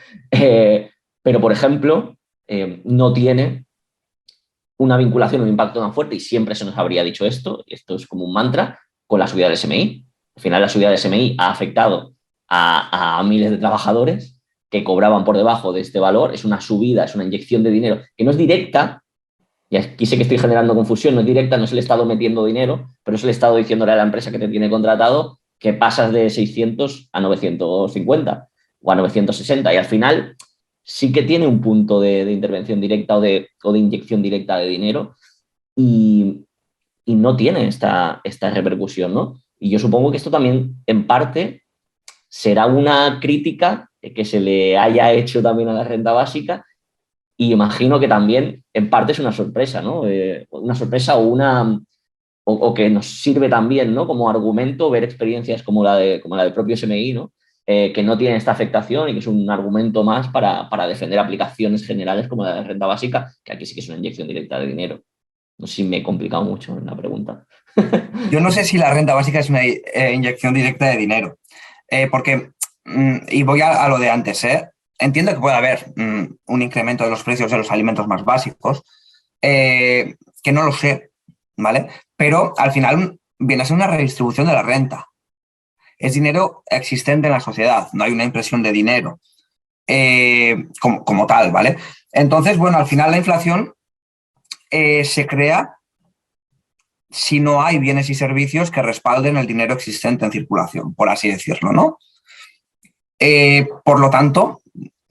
Pero, por ejemplo, no tiene una vinculación, un impacto tan fuerte, y siempre se nos habría dicho esto es como un mantra, con la subida del SMI. Al final la subida del SMI ha afectado a miles de trabajadores que cobraban por debajo de este valor. Es una subida, es una inyección de dinero que no es directa, y aquí sé que estoy generando confusión, no es directa, no es el Estado metiendo dinero, pero es el Estado diciéndole a la empresa que te tiene contratado que pasas de 600 a 950 o a 960, y al final sí que tiene un punto de intervención directa o de inyección directa de dinero y no tiene esta repercusión, ¿no? Y yo supongo que esto también, en parte, será una crítica que se le haya hecho también a la renta básica, y imagino que también, en parte, es una sorpresa, ¿no? Una sorpresa o que nos sirve también, ¿no? Como argumento ver experiencias como la del propio SMI, ¿no? Que no tienen esta afectación y que es un argumento más para defender aplicaciones generales como la de renta básica, que aquí sí que es una inyección directa de dinero. No sé si me he complicado mucho en la pregunta. Yo no sé si la renta básica es una inyección directa de dinero, porque, y voy a lo de antes, entiendo que puede haber un incremento de los precios de los alimentos más básicos, que no lo sé, ¿vale? Pero al final viene a ser una redistribución de la renta. Es dinero existente en la sociedad, no hay una impresión de dinero como tal, ¿vale? Entonces, bueno, al final la inflación se crea si no hay bienes y servicios que respalden el dinero existente en circulación, por así decirlo, ¿no? Por lo tanto,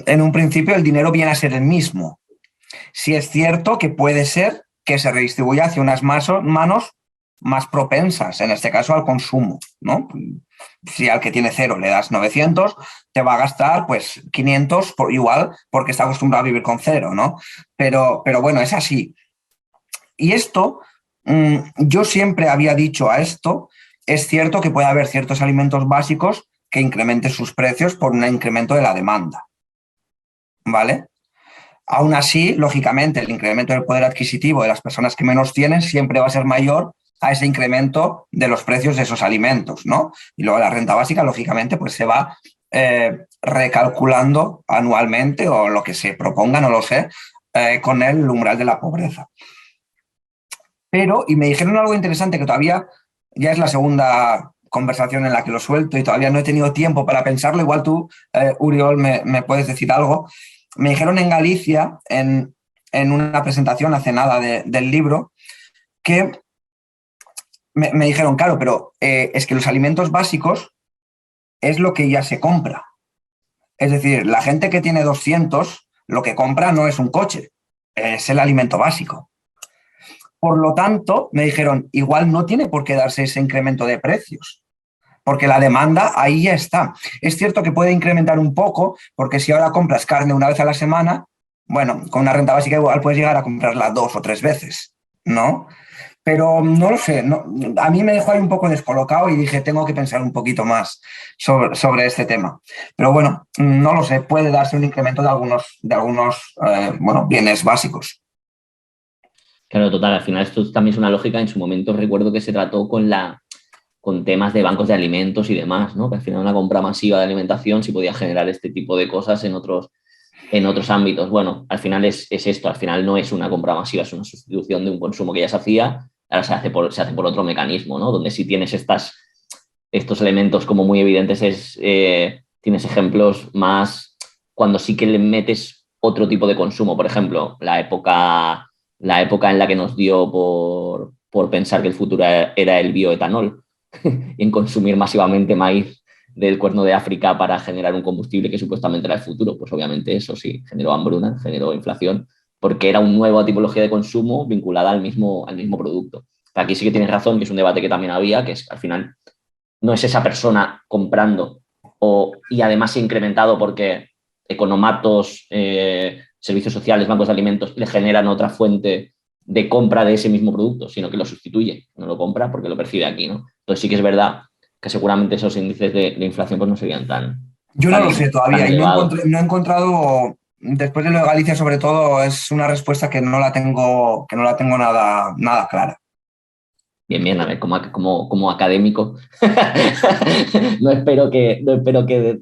en un principio el dinero viene a ser el mismo. Sí es cierto que puede ser que se redistribuya hacia unas manos más propensas, en este caso al consumo, ¿no? Si al que tiene 0 le das 900, te va a gastar pues 500 igual porque está acostumbrado a vivir con 0, ¿no? Pero bueno, es así. Y esto, yo siempre había dicho a esto, es cierto que puede haber ciertos alimentos básicos que incrementen sus precios por un incremento de la demanda, ¿vale? Aún así, lógicamente, el incremento del poder adquisitivo de las personas que menos tienen siempre va a ser mayor a ese incremento de los precios de esos alimentos, ¿no? Y luego la renta básica, lógicamente, pues se va recalculando anualmente o lo que se proponga, no lo sé, con el umbral de la pobreza. Pero, y me dijeron algo interesante que todavía ya es la segunda conversación en la que lo suelto y todavía no he tenido tiempo para pensarlo, igual tú, Uriol, me puedes decir algo. Me dijeron en Galicia, en una presentación hace nada del libro, que me dijeron, claro, pero es que los alimentos básicos es lo que ya se compra. Es decir, la gente que tiene 200, lo que compra no es un coche, es el alimento básico. Por lo tanto, me dijeron, igual no tiene por qué darse ese incremento de precios, porque la demanda ahí ya está. Es cierto que puede incrementar un poco, porque si ahora compras carne una vez a la semana, bueno, con una renta básica igual puedes llegar a comprarla 2 o 3 veces, ¿no? Pero no lo sé, no, a mí me dejó ahí un poco descolocado y dije, tengo que pensar un poquito más sobre este tema. Pero bueno, no lo sé, puede darse un incremento de algunos bueno, bienes básicos. Claro, total, al final esto también es una lógica. En su momento recuerdo que se trató con temas de bancos de alimentos y demás, ¿no? Que al final una compra masiva de alimentación sí podía generar este tipo de cosas en otros ámbitos. Bueno, al final es esto, al final no es una compra masiva, es una sustitución de un consumo que ya se hacía, ahora se hace por otro mecanismo, ¿no? Donde si tienes estos elementos como muy evidentes, tienes ejemplos más cuando sí que le metes otro tipo de consumo. Por ejemplo, la época en la que nos dio por pensar que el futuro era el bioetanol, en consumir masivamente maíz del Cuerno de África para generar un combustible que supuestamente era el futuro. Pues obviamente eso sí, generó hambruna, generó inflación, porque era una nueva tipología de consumo vinculada al mismo producto. Aquí sí que tienes razón, que es un debate que también había, que es al final no es esa persona comprando y además incrementado porque economatos, servicios sociales, bancos de alimentos le generan otra fuente de compra de ese mismo producto, sino que lo sustituye, no lo compra porque lo percibe aquí, ¿no? Entonces sí que es verdad que seguramente esos índices de inflación pues no serían Yo no tan, lo sé tan todavía y elevados. no he encontrado, después de lo de Galicia sobre todo, es una respuesta que no la tengo nada clara. Bien, bien, a ver, como académico, no espero que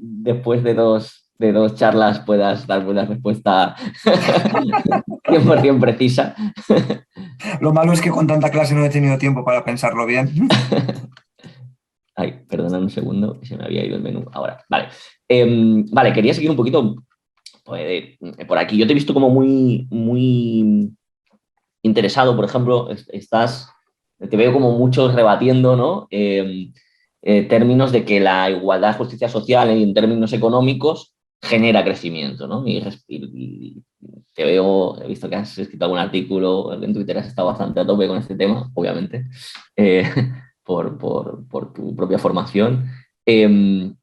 después de dos charlas puedas darme una respuesta 100% precisa. Lo malo es que con tanta clase no he tenido tiempo para pensarlo bien. Ay, perdona un segundo, que se me había ido el menú ahora. Vale. Vale, quería seguir un poquito pues, por aquí. Yo te he visto como muy interesado, por ejemplo, te veo como muchos rebatiendo, ¿no? Términos de que la igualdad, justicia social en términos económicos genera crecimiento, ¿no? Y te veo, he visto que has escrito algún artículo en Twitter, has estado bastante a tope con este tema, obviamente, eh, por tu propia formación. Y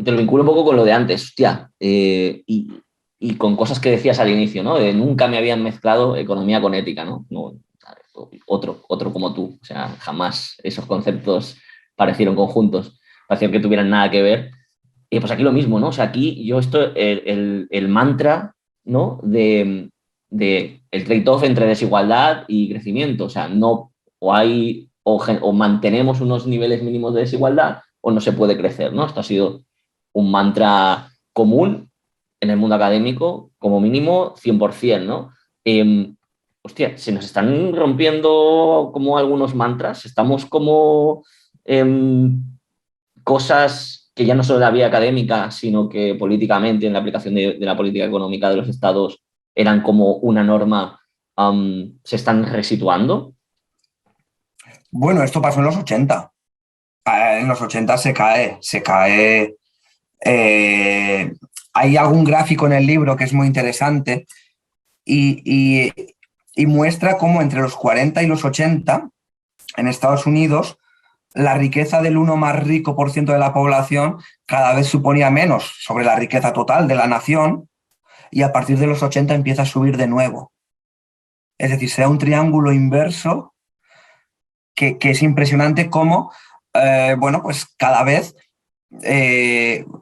te lo vinculo un poco con lo de antes, hostia, y con cosas que decías al inicio, ¿no? De nunca me habían mezclado economía con ética, ¿no? No, otro como tú, o sea, jamás esos conceptos parecieron conjuntos, parecían que tuvieran nada que ver. Y pues aquí lo mismo, ¿no? O sea, aquí yo el mantra, ¿no? De el trade-off entre desigualdad y crecimiento, o sea, no, o mantenemos unos niveles mínimos de desigualdad o no se puede crecer, ¿no? Esto ha sido un mantra común en el mundo académico, como mínimo 100%, ¿no? Hostia, se nos están rompiendo como algunos mantras, estamos como cosas que ya no solo la vía académica, sino que políticamente, en la aplicación de la política económica de los estados, eran como una norma, se están resituando. Bueno, esto pasó en los 80. En los 80 se cae. eh, Hay algún gráfico en el libro que es muy interesante y, y, y muestra cómo entre los 40 y los 80 en Estados Unidos la riqueza del 1 más rico % de la población cada vez suponía menos sobre la riqueza total de la nación y a partir de los 80 empieza a subir de nuevo. Es decir, se da un triángulo inverso que es impresionante cómo, bueno, pues cada vez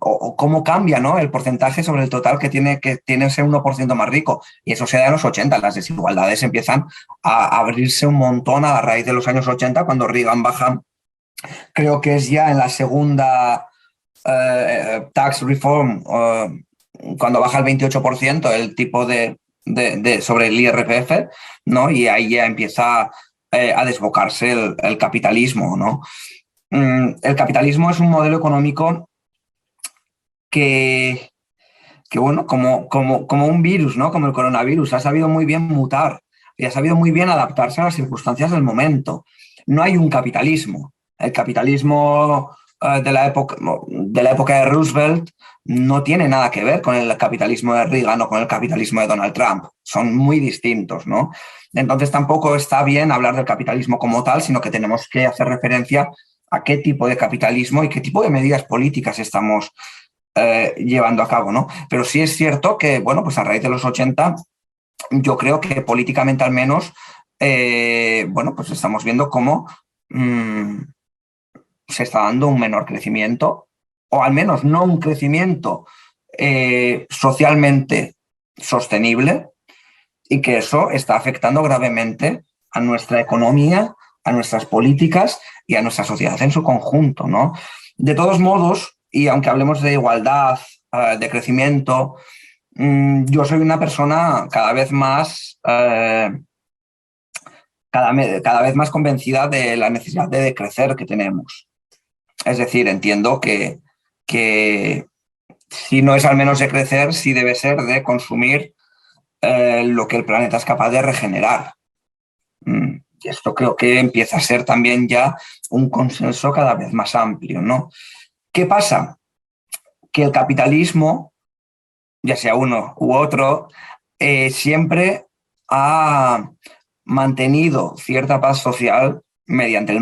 o cómo cambia, ¿no? El porcentaje sobre el total que tiene ese 1% más rico. Y eso se da en los 80. Las desigualdades empiezan a abrirse un montón a raíz de los años 80, cuando Reagan baja, creo que es ya en la segunda tax reform, cuando baja el 28% el tipo sobre el IRPF, ¿no? Y ahí ya empieza a desbocarse el capitalismo, ¿no? El capitalismo es un modelo económico que bueno, como un virus, ¿no? Como el coronavirus, ha sabido muy bien mutar y ha sabido muy bien adaptarse a las circunstancias del momento. No hay un capitalismo. El capitalismo de la época de Roosevelt no tiene nada que ver con el capitalismo de Reagan o con el capitalismo de Donald Trump. Son muy distintos, ¿no? Entonces tampoco está bien hablar del capitalismo como tal, sino que tenemos que hacer referencia a qué tipo de capitalismo y qué tipo de medidas políticas estamos llevando a cabo, ¿no? Pero sí es cierto que, bueno, pues a raíz de los 80, yo creo que políticamente al menos, bueno, pues estamos viendo cómo se está dando un menor crecimiento, o al menos no un crecimiento socialmente sostenible, y que eso está afectando gravemente a nuestra economía, a nuestras políticas y a nuestra sociedad en su conjunto, ¿no? De todos modos, y aunque hablemos de igualdad, de crecimiento, yo soy una persona cada vez más cada vez más convencida de la necesidad de crecer que tenemos. Es decir, entiendo que si no es al menos de crecer, sí debe ser de consumir lo que el planeta es capaz de regenerar. Y esto creo que empieza a ser también ya un consenso cada vez más amplio, ¿no? ¿Qué pasa? Que el capitalismo, ya sea uno u otro, siempre ha mantenido cierta paz social mediante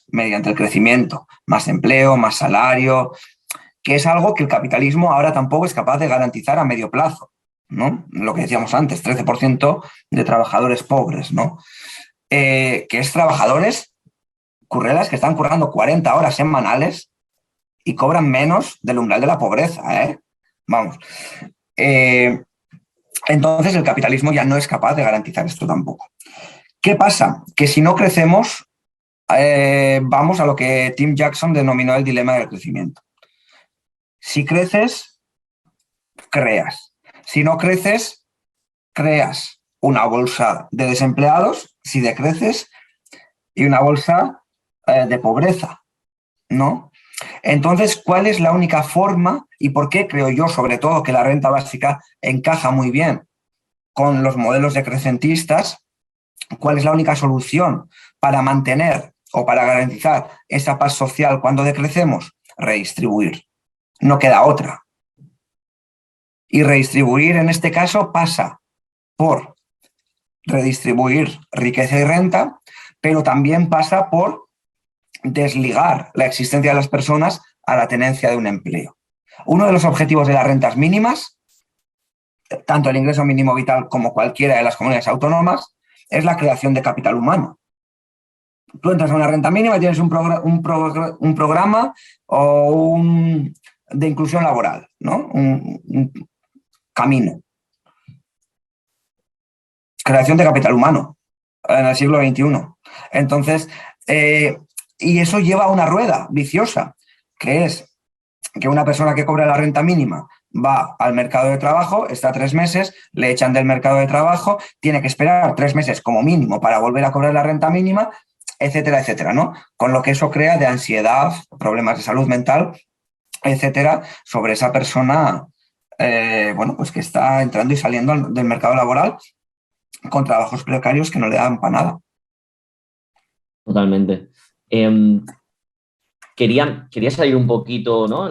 mediante el crecimiento, más empleo, más salario, que es algo que el capitalismo ahora tampoco es capaz de garantizar a medio plazo, ¿no? Lo que decíamos antes, 13% de trabajadores pobres, ¿no? Que es trabajadores, currelas, que están currando 40 horas semanales y cobran menos del umbral de la pobreza, ¿eh? Vamos. Entonces el capitalismo ya no es capaz de garantizar esto tampoco. ¿Qué pasa? Que si no crecemos, vamos a lo que Tim Jackson denominó el dilema del crecimiento. Si creces, creas. Si no creces, creas una bolsa de desempleados, si decreces, y una bolsa de pobreza, ¿no? Entonces, ¿cuál es la única forma y por qué creo yo, sobre todo, que la renta básica encaja muy bien con los modelos decrecentistas? ¿Cuál es la única solución para mantener o para garantizar esa paz social cuando decrecemos? Redistribuir. No queda otra. Y redistribuir en este caso pasa por redistribuir riqueza y renta, pero también pasa por desligar la existencia de las personas a la tenencia de un empleo. Uno de los objetivos de las rentas mínimas, tanto el ingreso mínimo vital como cualquiera de las comunidades autónomas, es la creación de capital humano. Tú entras a una renta mínima y tienes un programa de inclusión laboral, ¿no? Un camino. Creación de capital humano en el siglo XXI. Entonces, y eso lleva a una rueda viciosa, que es que una persona que cobra la renta mínima va al mercado de trabajo, está 3 meses, le echan del mercado de trabajo, tiene que esperar 3 meses como mínimo para volver a cobrar la renta mínima, etcétera, etcétera, ¿no? Con lo que eso crea de ansiedad, problemas de salud mental, etcétera, sobre esa persona, bueno, pues que está entrando y saliendo del mercado laboral con trabajos precarios que no le dan para nada. Totalmente. Quería salir un poquito, ¿no?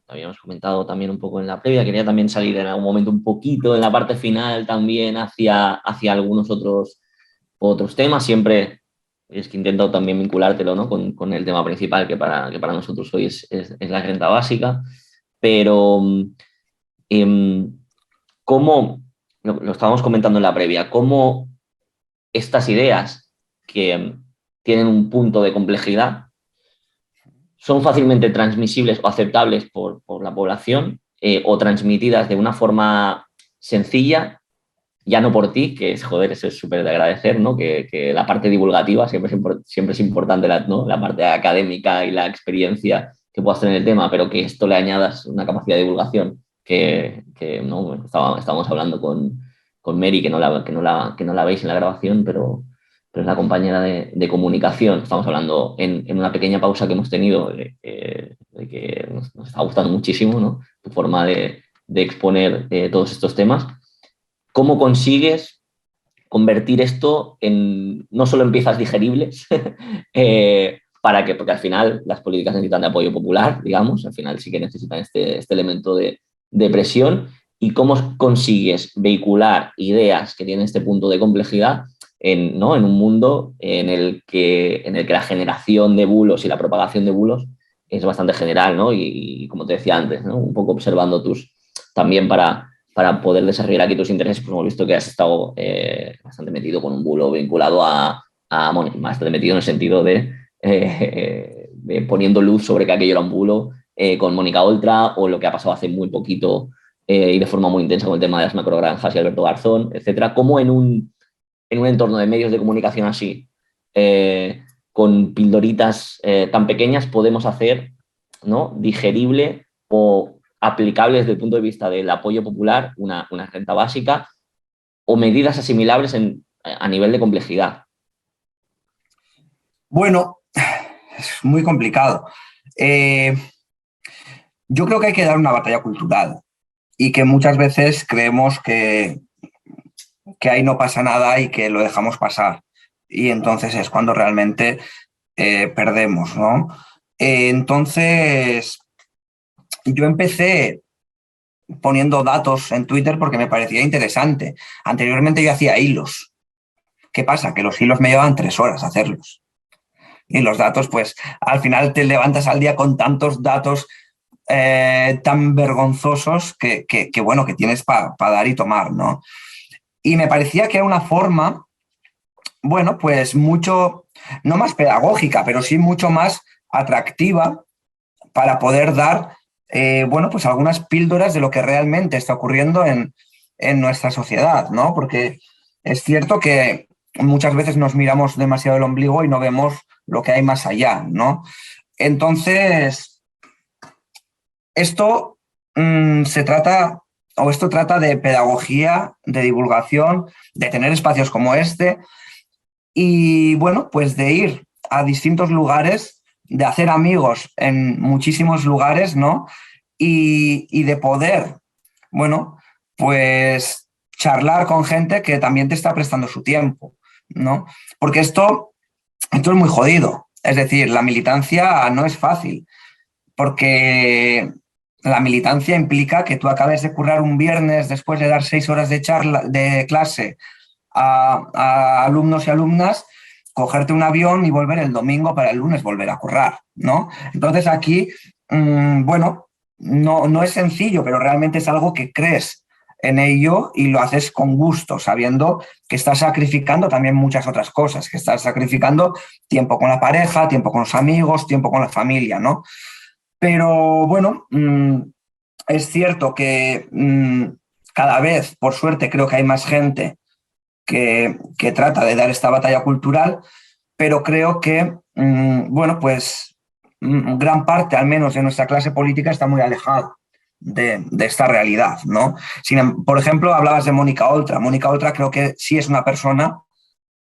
Habíamos comentado también un poco en la previa, quería también salir en algún momento un poquito en la parte final también hacia algunos otros temas. Siempre es que intento también vinculártelo, ¿no? con el tema principal que para nosotros hoy es la renta básica. Pero, ¿cómo, lo estábamos comentando en la previa, cómo estas ideas que tienen un punto de complejidad son fácilmente transmisibles o aceptables por la población o transmitidas de una forma sencilla, ya no por ti, que es, joder, eso es súper de agradecer, ¿no? Que la parte divulgativa siempre es importante, ¿no? La parte académica y la experiencia que puedas tener en el tema, pero que esto le añadas una capacidad de divulgación que ¿no? Estábamos hablando con Mary, que no la veis en la grabación, pero es la compañera de comunicación. Estamos hablando en una pequeña pausa que hemos tenido de que nos está gustando muchísimo, ¿no? Tu forma de exponer todos estos temas. ¿Cómo consigues convertir esto en no solo en piezas digeribles, porque al final las políticas necesitan de apoyo popular, digamos, al final sí que necesitan este elemento de presión, y cómo consigues vehicular ideas que tienen este punto de complejidad en un mundo en el que la generación de bulos y la propagación de bulos es bastante general, ¿no? Y como te decía antes, ¿no? Un poco observando también para poder desarrollar aquí tus intereses, pues hemos visto que has estado bastante metido con un bulo vinculado bueno, bastante metido en el sentido de poniendo luz sobre que aquello era un bulo, con Mónica Oltra, o lo que ha pasado hace muy poquito y de forma muy intensa con el tema de las macrogranjas y Alberto Garzón, etcétera. ¿Cómo en un entorno de medios de comunicación así, con pildoritas tan pequeñas, podemos hacer, ¿no?, digerible o aplicable desde el punto de vista del apoyo popular una renta básica o medidas asimilables a nivel de complejidad? Bueno, es muy complicado. Yo creo que hay que dar una batalla cultural y que muchas veces creemos que ahí no pasa nada y que lo dejamos pasar. Y entonces es cuando realmente perdemos, ¿no? Entonces, yo empecé poniendo datos en Twitter porque me parecía interesante. Anteriormente yo hacía hilos. ¿Qué pasa? Que los hilos me llevaban 3 horas hacerlos. Y los datos, pues al final te levantas al día con tantos datos tan vergonzosos que bueno, que tienes para dar y tomar, ¿no? Y me parecía que era una forma, bueno, pues mucho, no más pedagógica, pero sí mucho más atractiva para poder dar, bueno, pues algunas píldoras de lo que realmente está ocurriendo en nuestra sociedad, ¿no? Porque es cierto que muchas veces nos miramos demasiado el ombligo y no vemos lo que hay más allá, ¿no? Entonces, esto esto trata de pedagogía, de divulgación, de tener espacios como este y, bueno, pues de ir a distintos lugares, de hacer amigos en muchísimos lugares, ¿no? Y de poder, bueno, pues charlar con gente que también te está prestando su tiempo, ¿no? Porque esto es muy jodido. Es decir, la militancia no es fácil, porque la militancia implica que tú acabes de currar un viernes después de dar 6 horas de clase a alumnos y alumnas, cogerte un avión y volver el domingo para el lunes volver a currar, ¿no? Entonces aquí, bueno, no es sencillo, pero realmente es algo que crees en ello y lo haces con gusto, sabiendo que estás sacrificando también muchas otras cosas, que estás sacrificando tiempo con la pareja, tiempo con los amigos, tiempo con la familia, ¿no? Pero bueno, es cierto que cada vez, por suerte, creo que hay más gente que trata de dar esta batalla cultural, pero creo que, bueno, pues gran parte, al menos de nuestra clase política, está muy alejada de esta realidad, ¿no? Por ejemplo, hablabas de Mónica Oltra. Mónica Oltra creo que sí es una persona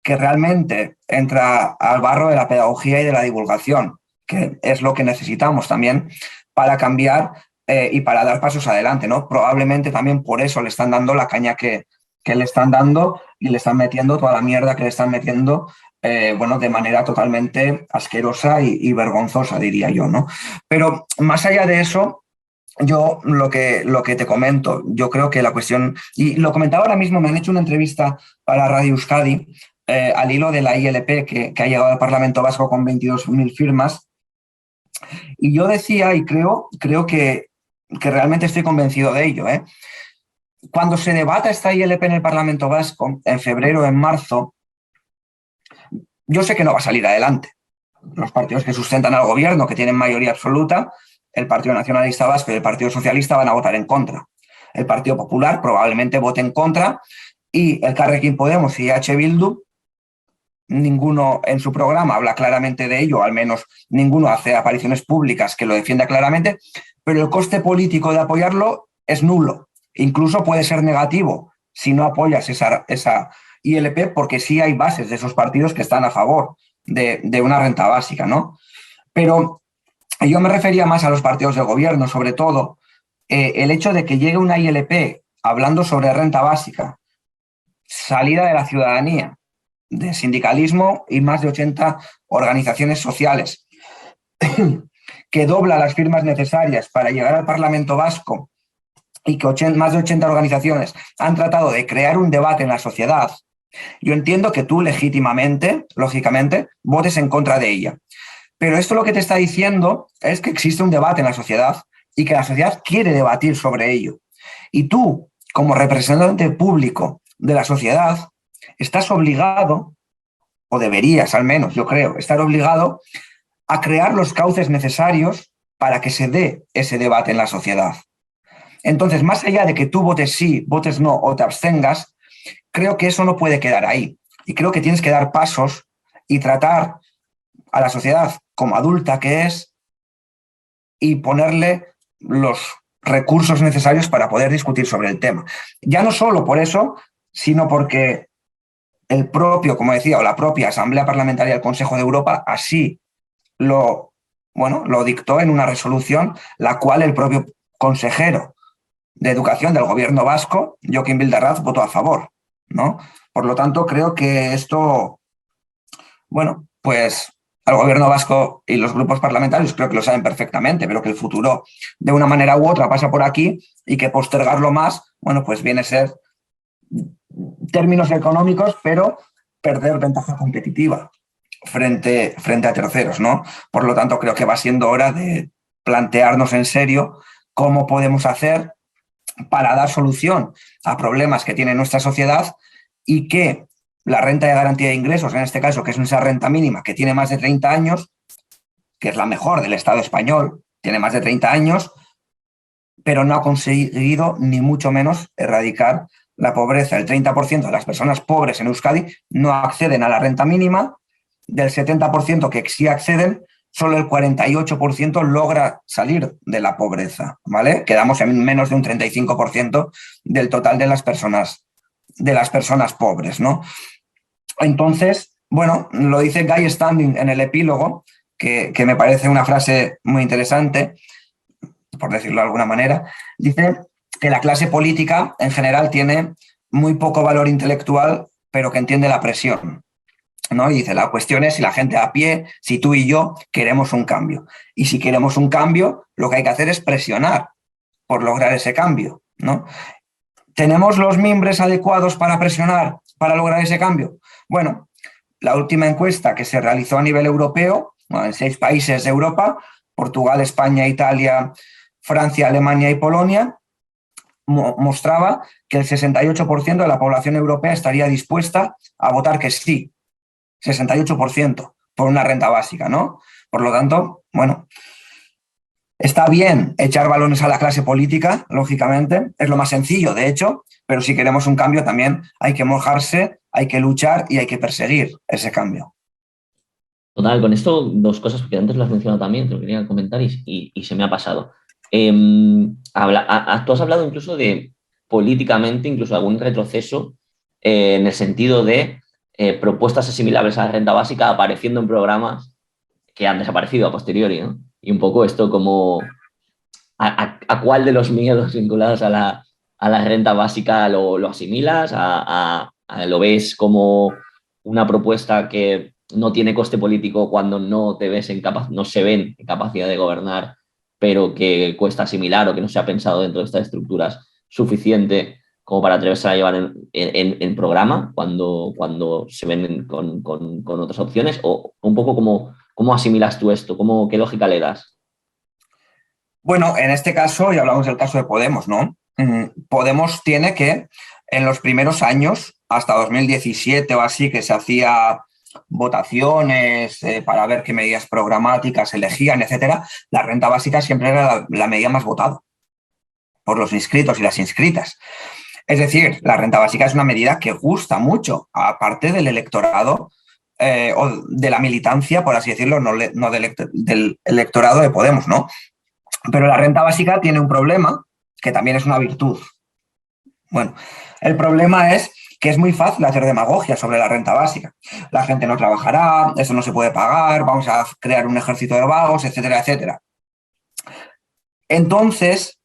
que realmente entra al barro de la pedagogía y de la divulgación, que es lo que necesitamos también para cambiar y para dar pasos adelante, ¿no? Probablemente también por eso le están dando la caña que le están dando y le están metiendo toda la mierda que le están metiendo, bueno, de manera totalmente asquerosa y vergonzosa, diría yo, ¿no? Pero más allá de eso, yo lo que te comento, yo creo que la cuestión, y lo comentaba ahora mismo, me han hecho una entrevista para Radio Euskadi al hilo de la ILP que ha llegado al Parlamento Vasco con 22.000 firmas, y yo decía, y creo que realmente estoy convencido de ello, cuando se debata esta ILP en el Parlamento Vasco, en febrero o en marzo, yo sé que no va a salir adelante. Los partidos que sustentan al gobierno, que tienen mayoría absoluta, el Partido Nacionalista Vasco y el Partido Socialista, van a votar en contra. El Partido Popular probablemente vote en contra y el Carrequín Podemos y H. Bildu, ninguno en su programa habla claramente de ello, al menos ninguno hace apariciones públicas que lo defienda claramente, pero el coste político de apoyarlo es nulo. Incluso puede ser negativo si no apoyas esa ILP, porque sí hay bases de esos partidos que están a favor de una renta básica, ¿no? Pero yo me refería más a los partidos del gobierno, sobre todo el hecho de que llegue una ILP hablando sobre renta básica, salida de la ciudadanía, de sindicalismo y más de 80 organizaciones sociales, que dobla las firmas necesarias para llegar al Parlamento Vasco y que más de 80 organizaciones han tratado de crear un debate en la sociedad, yo entiendo que tú legítimamente, lógicamente, votes en contra de ella. Pero esto lo que te está diciendo es que existe un debate en la sociedad y que la sociedad quiere debatir sobre ello. Y tú, como representante público de la sociedad, estás obligado, o deberías al menos, yo creo, estar obligado a crear los cauces necesarios para que se dé ese debate en la sociedad. Entonces, más allá de que tú votes sí, votes no o te abstengas, creo que eso no puede quedar ahí. Y creo que tienes que dar pasos y tratar a la sociedad como adulta que es y ponerle los recursos necesarios para poder discutir sobre el tema. Ya no solo por eso, sino porque el propio, como decía, o la propia Asamblea Parlamentaria del Consejo de Europa así lo dictó en una resolución, la cual el propio consejero de Educación del gobierno vasco, Joaquín Bildarratz, votó a favor, ¿no? Por lo tanto, creo que esto, pues al gobierno vasco y los grupos parlamentarios creo que lo saben perfectamente, pero que el futuro de una manera u otra pasa por aquí y que postergarlo más, pues viene a ser términos económicos, pero perder ventaja competitiva frente a terceros, ¿no? Por lo tanto, creo que va siendo hora de plantearnos en serio cómo podemos hacer para dar solución a problemas que tiene nuestra sociedad y que la renta de garantía de ingresos, en este caso, que es esa renta mínima que tiene más de 30 años, que es la mejor del Estado español, tiene más de 30 años, pero no ha conseguido ni mucho menos erradicar la pobreza. El 30% de las personas pobres en Euskadi no acceden a la renta mínima. Del 70% que sí acceden, solo el 48% logra salir de la pobreza, ¿vale? Quedamos en menos de un 35% del total de las personas pobres, ¿no? Entonces, lo dice Guy Standing en el epílogo, que me parece una frase muy interesante, por decirlo de alguna manera. Dice que la clase política en general tiene muy poco valor intelectual, pero que entiende la presión, ¿no? Y dice, la cuestión es si la gente a pie, si tú y yo queremos un cambio. Y si queremos un cambio, lo que hay que hacer es presionar por lograr ese cambio, ¿no? ¿Tenemos los mimbres adecuados para presionar, para lograr ese cambio? Bueno, la última encuesta que se realizó a nivel europeo, en 6 países de Europa, Portugal, España, Italia, Francia, Alemania y Polonia, mostraba que el 68% de la población europea estaría dispuesta a votar que sí, 68% por una renta básica, ¿no? Por lo tanto, está bien echar balones a la clase política, lógicamente, es lo más sencillo, de hecho, pero si queremos un cambio también hay que mojarse, hay que luchar y hay que perseguir ese cambio. Total, con esto 2 cosas, porque antes lo has mencionado también, te lo quería comentar y se me ha pasado. Tú has hablado incluso de políticamente, incluso algún retroceso en el sentido de propuestas asimilables a la renta básica apareciendo en programas que han desaparecido a posteriori, ¿no? Y un poco esto como a cuál de los miedos vinculados a la renta básica lo asimilas, lo ves como una propuesta que no tiene coste político cuando no se ven en capacidad de gobernar, pero que cuesta asimilar o que no se ha pensado dentro de estas estructuras suficiente como para atreverse a llevar en programa cuando se ven con otras opciones, o un poco cómo asimilas tú esto, qué lógica le das. Bueno, en este caso, y hablamos del caso de Podemos, ¿no? Podemos tiene que en los primeros años, hasta 2017 o así, que se hacía votaciones para ver qué medidas programáticas elegían, etcétera, la renta básica siempre era la medida más votada por los inscritos y las inscritas. Es decir, la renta básica es una medida que gusta mucho, aparte del electorado o de la militancia, por así decirlo, no del electorado de Podemos, ¿no? Pero la renta básica tiene un problema, que también es una virtud. Bueno, el problema es que es muy fácil hacer demagogia sobre la renta básica. La gente no trabajará, eso no se puede pagar, vamos a crear un ejército de vagos, etcétera, etcétera. Entonces,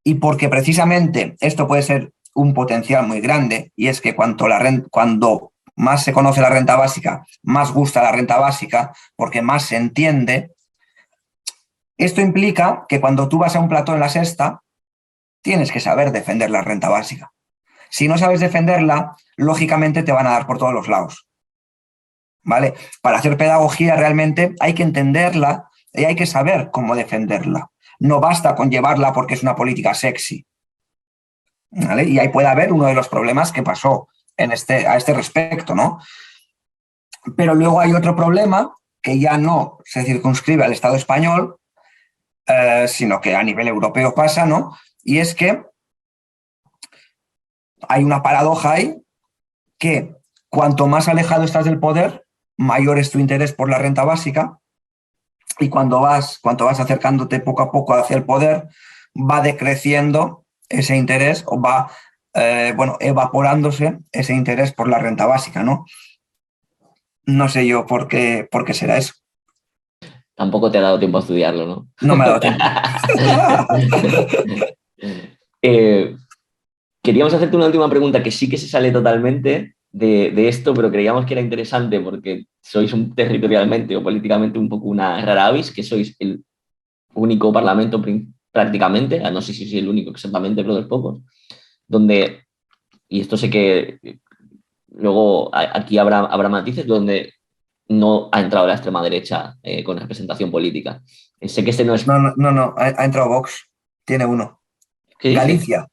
y porque precisamente esto puede ser un potencial muy grande, y es que cuando más se conoce la renta básica, más gusta la renta básica, porque más se entiende. Esto implica que cuando tú vas a un plató en la sexta, tienes que saber defender la renta básica. Si no sabes defenderla, lógicamente te van a dar por todos los lados, ¿vale? Para hacer pedagogía realmente hay que entenderla y hay que saber cómo defenderla. No basta con llevarla porque es una política sexy, ¿vale? Y ahí puede haber uno de los problemas que pasó a este respecto, ¿no? Pero luego hay otro problema que ya no se circunscribe al Estado español, sino que a nivel europeo pasa, ¿no? Y es que hay una paradoja ahí que cuanto más alejado estás del poder, mayor es tu interés por la renta básica, y cuanto vas acercándote poco a poco hacia el poder, va decreciendo ese interés o va evaporándose ese interés por la renta básica, ¿no? No sé yo por qué será eso. Tampoco te ha dado tiempo a estudiarlo, ¿no? No me ha dado tiempo. Queríamos hacerte una última pregunta que sí que se sale totalmente de esto, pero creíamos que era interesante porque sois territorialmente o políticamente un poco una rara avis, que sois el único parlamento prácticamente, no sé si es el único exactamente, pero de los pocos, donde, y esto sé que luego aquí habrá matices, donde no ha entrado la extrema derecha con representación política. Sé que este no es... No, ha entrado Vox, tiene uno. ¿Qué dices?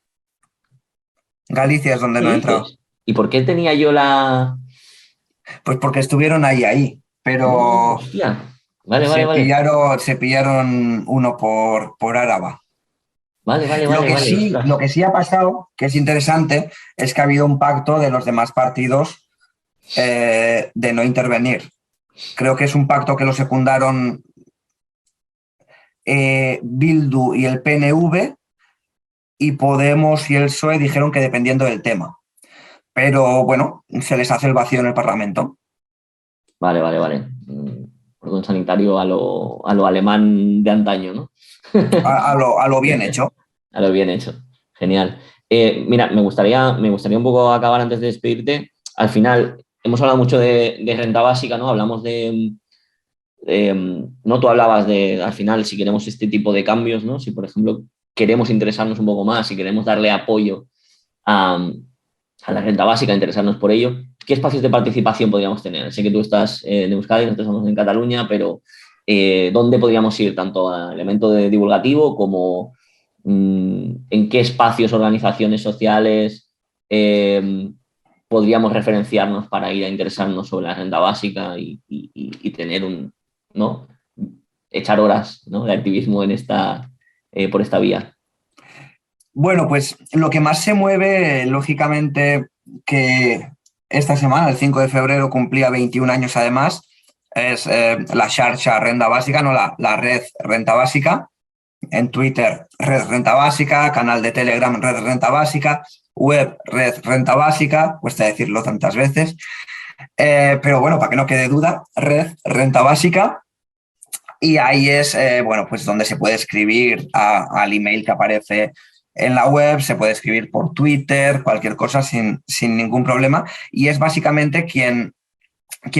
Galicia es donde no ha entrado. ¿Y por qué tenía yo la...? Pues porque estuvieron ahí, pero Hostia. Vale. se pillaron uno por Áraba. Vale. Lo que sí ha pasado, que es interesante, es que ha habido un pacto de los demás partidos de no intervenir. Creo que es un pacto que lo secundaron Bildu y el PNV, y Podemos y el PSOE dijeron que dependiendo del tema. Pero bueno, se les hace el vacío en el Parlamento. Vale. Cordón sanitario a lo alemán de antaño, ¿no? A lo bien hecho. A lo bien hecho. Genial. Mira, me gustaría un poco acabar antes de despedirte. Al final, hemos hablado mucho de renta básica, ¿no? Hablamos no, tú hablabas al final, si queremos este tipo de cambios, ¿no? Si, por ejemplo, queremos interesarnos un poco más, si queremos darle apoyo a la renta básica, interesarnos por ello, ¿qué espacios de participación podríamos tener? Sé que tú estás en Euskadi, nosotros estamos en Cataluña, pero ¿dónde podríamos ir tanto a elemento divulgativo como en qué espacios, organizaciones sociales podríamos referenciarnos para ir a interesarnos sobre la renta básica y tener ¿no? Echar horas, ¿no? de activismo por esta vía? Bueno, pues lo que más se mueve, lógicamente, que esta semana, el 5 de febrero, cumplía 21 años además, es la xarxa Renda Básica, no la red Renta Básica. En Twitter, Red Renta Básica, canal de Telegram, Red Renta Básica, web, Red Renta Básica, cuesta decirlo tantas veces. Pero bueno, para que no quede duda, Red Renta Básica. Y ahí es, pues donde se puede escribir al email que aparece en la web, se puede escribir por Twitter, cualquier cosa sin ningún problema. Y es básicamente quien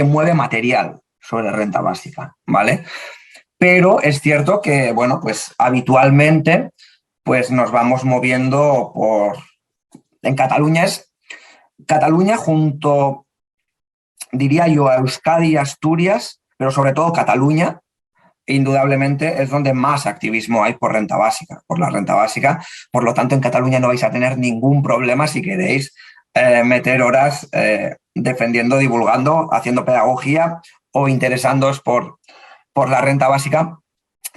mueve material sobre renta básica, ¿vale? Pero es cierto que, bueno, pues habitualmente pues nos vamos moviendo en Cataluña. Cataluña junto, diría yo, a Euskadi y Asturias, pero sobre todo Cataluña, indudablemente es donde más activismo hay por renta básica, por la renta básica. Por lo tanto, en Cataluña no vais a tener ningún problema si queréis meter horas defendiendo, divulgando, haciendo pedagogía o interesándoos por la renta básica.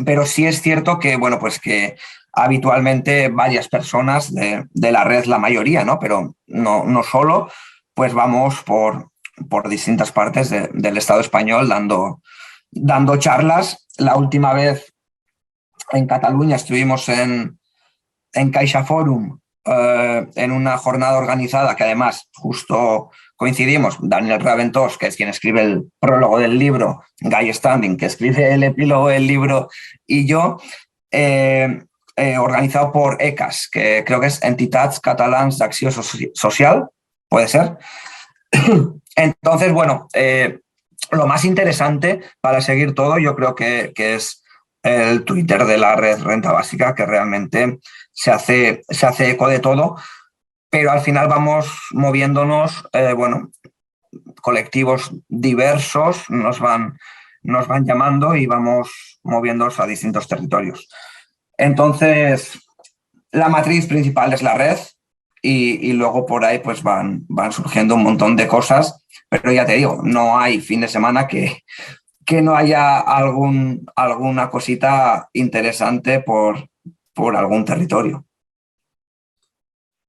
Pero sí es cierto que, bueno, pues que habitualmente varias personas de la red, la mayoría, ¿no? Pero no solo, pues vamos por distintas partes del Estado español dando charlas. La última vez en Cataluña estuvimos en CaixaForum, en una jornada organizada que además justo coincidimos, Daniel Raventós, que es quien escribe el prólogo del libro, Guy Standing, que escribe el epílogo del libro, y yo, organizado por ECAS, que creo que es Entitats Catalans d'Acció Social, puede ser. Entonces, bueno, lo más interesante para seguir todo, yo creo que es el Twitter de la red Renta Básica, que realmente se hace eco de todo, pero al final vamos moviéndonos, colectivos diversos nos van llamando y vamos moviéndonos a distintos territorios. Entonces, la matriz principal es la red y luego por ahí pues van surgiendo un montón de cosas, pero ya te digo, no hay fin de semana que no haya alguna cosita interesante por algún territorio.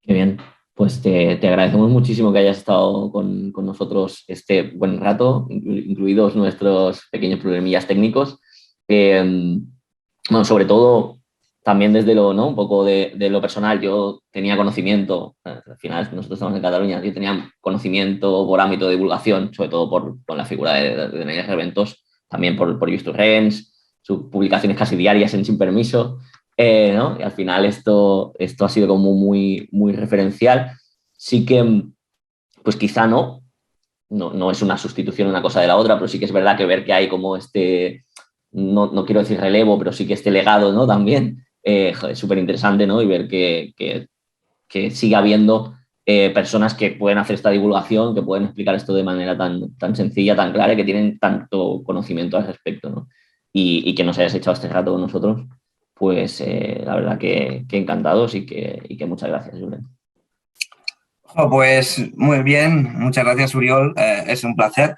Qué bien. Pues te agradecemos muchísimo que hayas estado con nosotros este buen rato, incluidos nuestros pequeños problemillas técnicos. Bueno, sobre todo también desde un poco de lo personal, yo tenía conocimiento, al final nosotros estamos en Cataluña, yo tenía conocimiento por ámbito de divulgación, sobre todo por la figura de Daniel Reventos, también por Lluís Torrens, sus publicaciones casi diarias en Sin Permiso, ¿no? Y al final esto ha sido como muy, muy referencial. Sí que, pues quizá no es una sustitución una cosa de la otra, pero sí que es verdad que ver que hay como no quiero decir relevo, pero sí que este legado, ¿no? También es súper interesante, ¿no? Y ver que sigue habiendo personas que pueden hacer esta divulgación, que pueden explicar esto de manera tan sencilla, tan clara, y que tienen tanto conocimiento al respecto, ¿no? Y que nos hayas echado este rato con nosotros, pues la verdad que encantados y que muchas gracias, Julen. Pues muy bien, muchas gracias, Uriol, es un placer.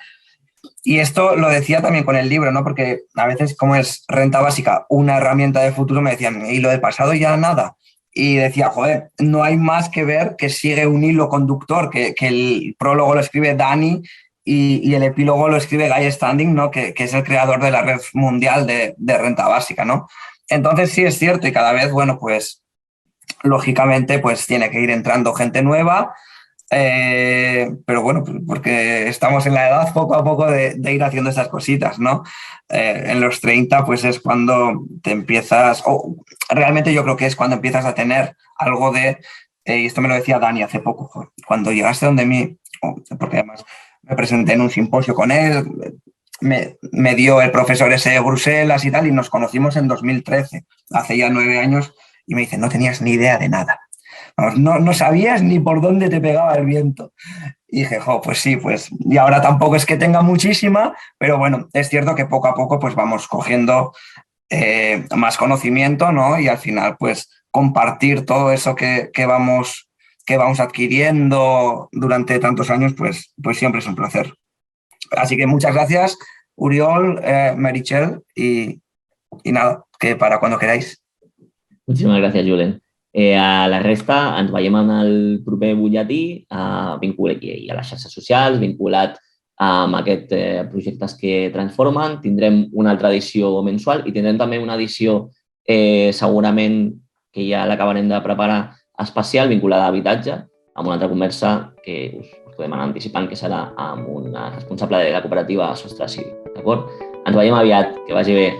Y esto lo decía también con el libro, ¿no? Porque a veces, como es renta básica, una herramienta de futuro, me decían, ¿y lo del pasado ya nada? Y decía, joder, no hay más que ver que sigue un hilo conductor, que el prólogo lo escribe Dani y el epílogo lo escribe Guy Standing, ¿no? Que es el creador de la red mundial de renta básica, ¿no? Entonces sí es cierto y cada vez, bueno, pues lógicamente pues tiene que ir entrando gente nueva, pero bueno, porque estamos en la edad poco a poco de ir haciendo estas cositas, ¿no? En los 30 pues es cuando te empiezas, realmente yo creo que es cuando empiezas a tener algo y esto me lo decía Dani hace poco, cuando llegaste donde mí, porque además me presenté en un simposio con él, me dio el profesor ese de Bruselas y tal, y nos conocimos en 2013, hace ya 9 años, y me dice, no tenías ni idea de nada. No sabías ni por dónde te pegaba el viento. Y dije, pues sí, pues, y ahora tampoco es que tenga muchísima, pero bueno, es cierto que poco a poco pues vamos cogiendo más conocimiento, ¿no? Y al final pues compartir todo eso que vamos adquiriendo durante tantos años, pues siempre es un placer. Así que muchas gracias, Uriol, Meritxell, y nada, que para cuando queráis. Muchísimas gràcies, Julen. A la resta ens veiem en el proper butlletí i a les xarxes socials, vinculat amb aquests projectes que transformen. Tindrem una altra edició mensual i tindrem també una edició segurament que ja l'acabarem de preparar especial vinculada a habitatge, amb una altra conversa que us podem anar anticipant que serà amb una responsable de la cooperativa Sostre Cívic. D'acord? Ens veiem aviat. Que vagi bé.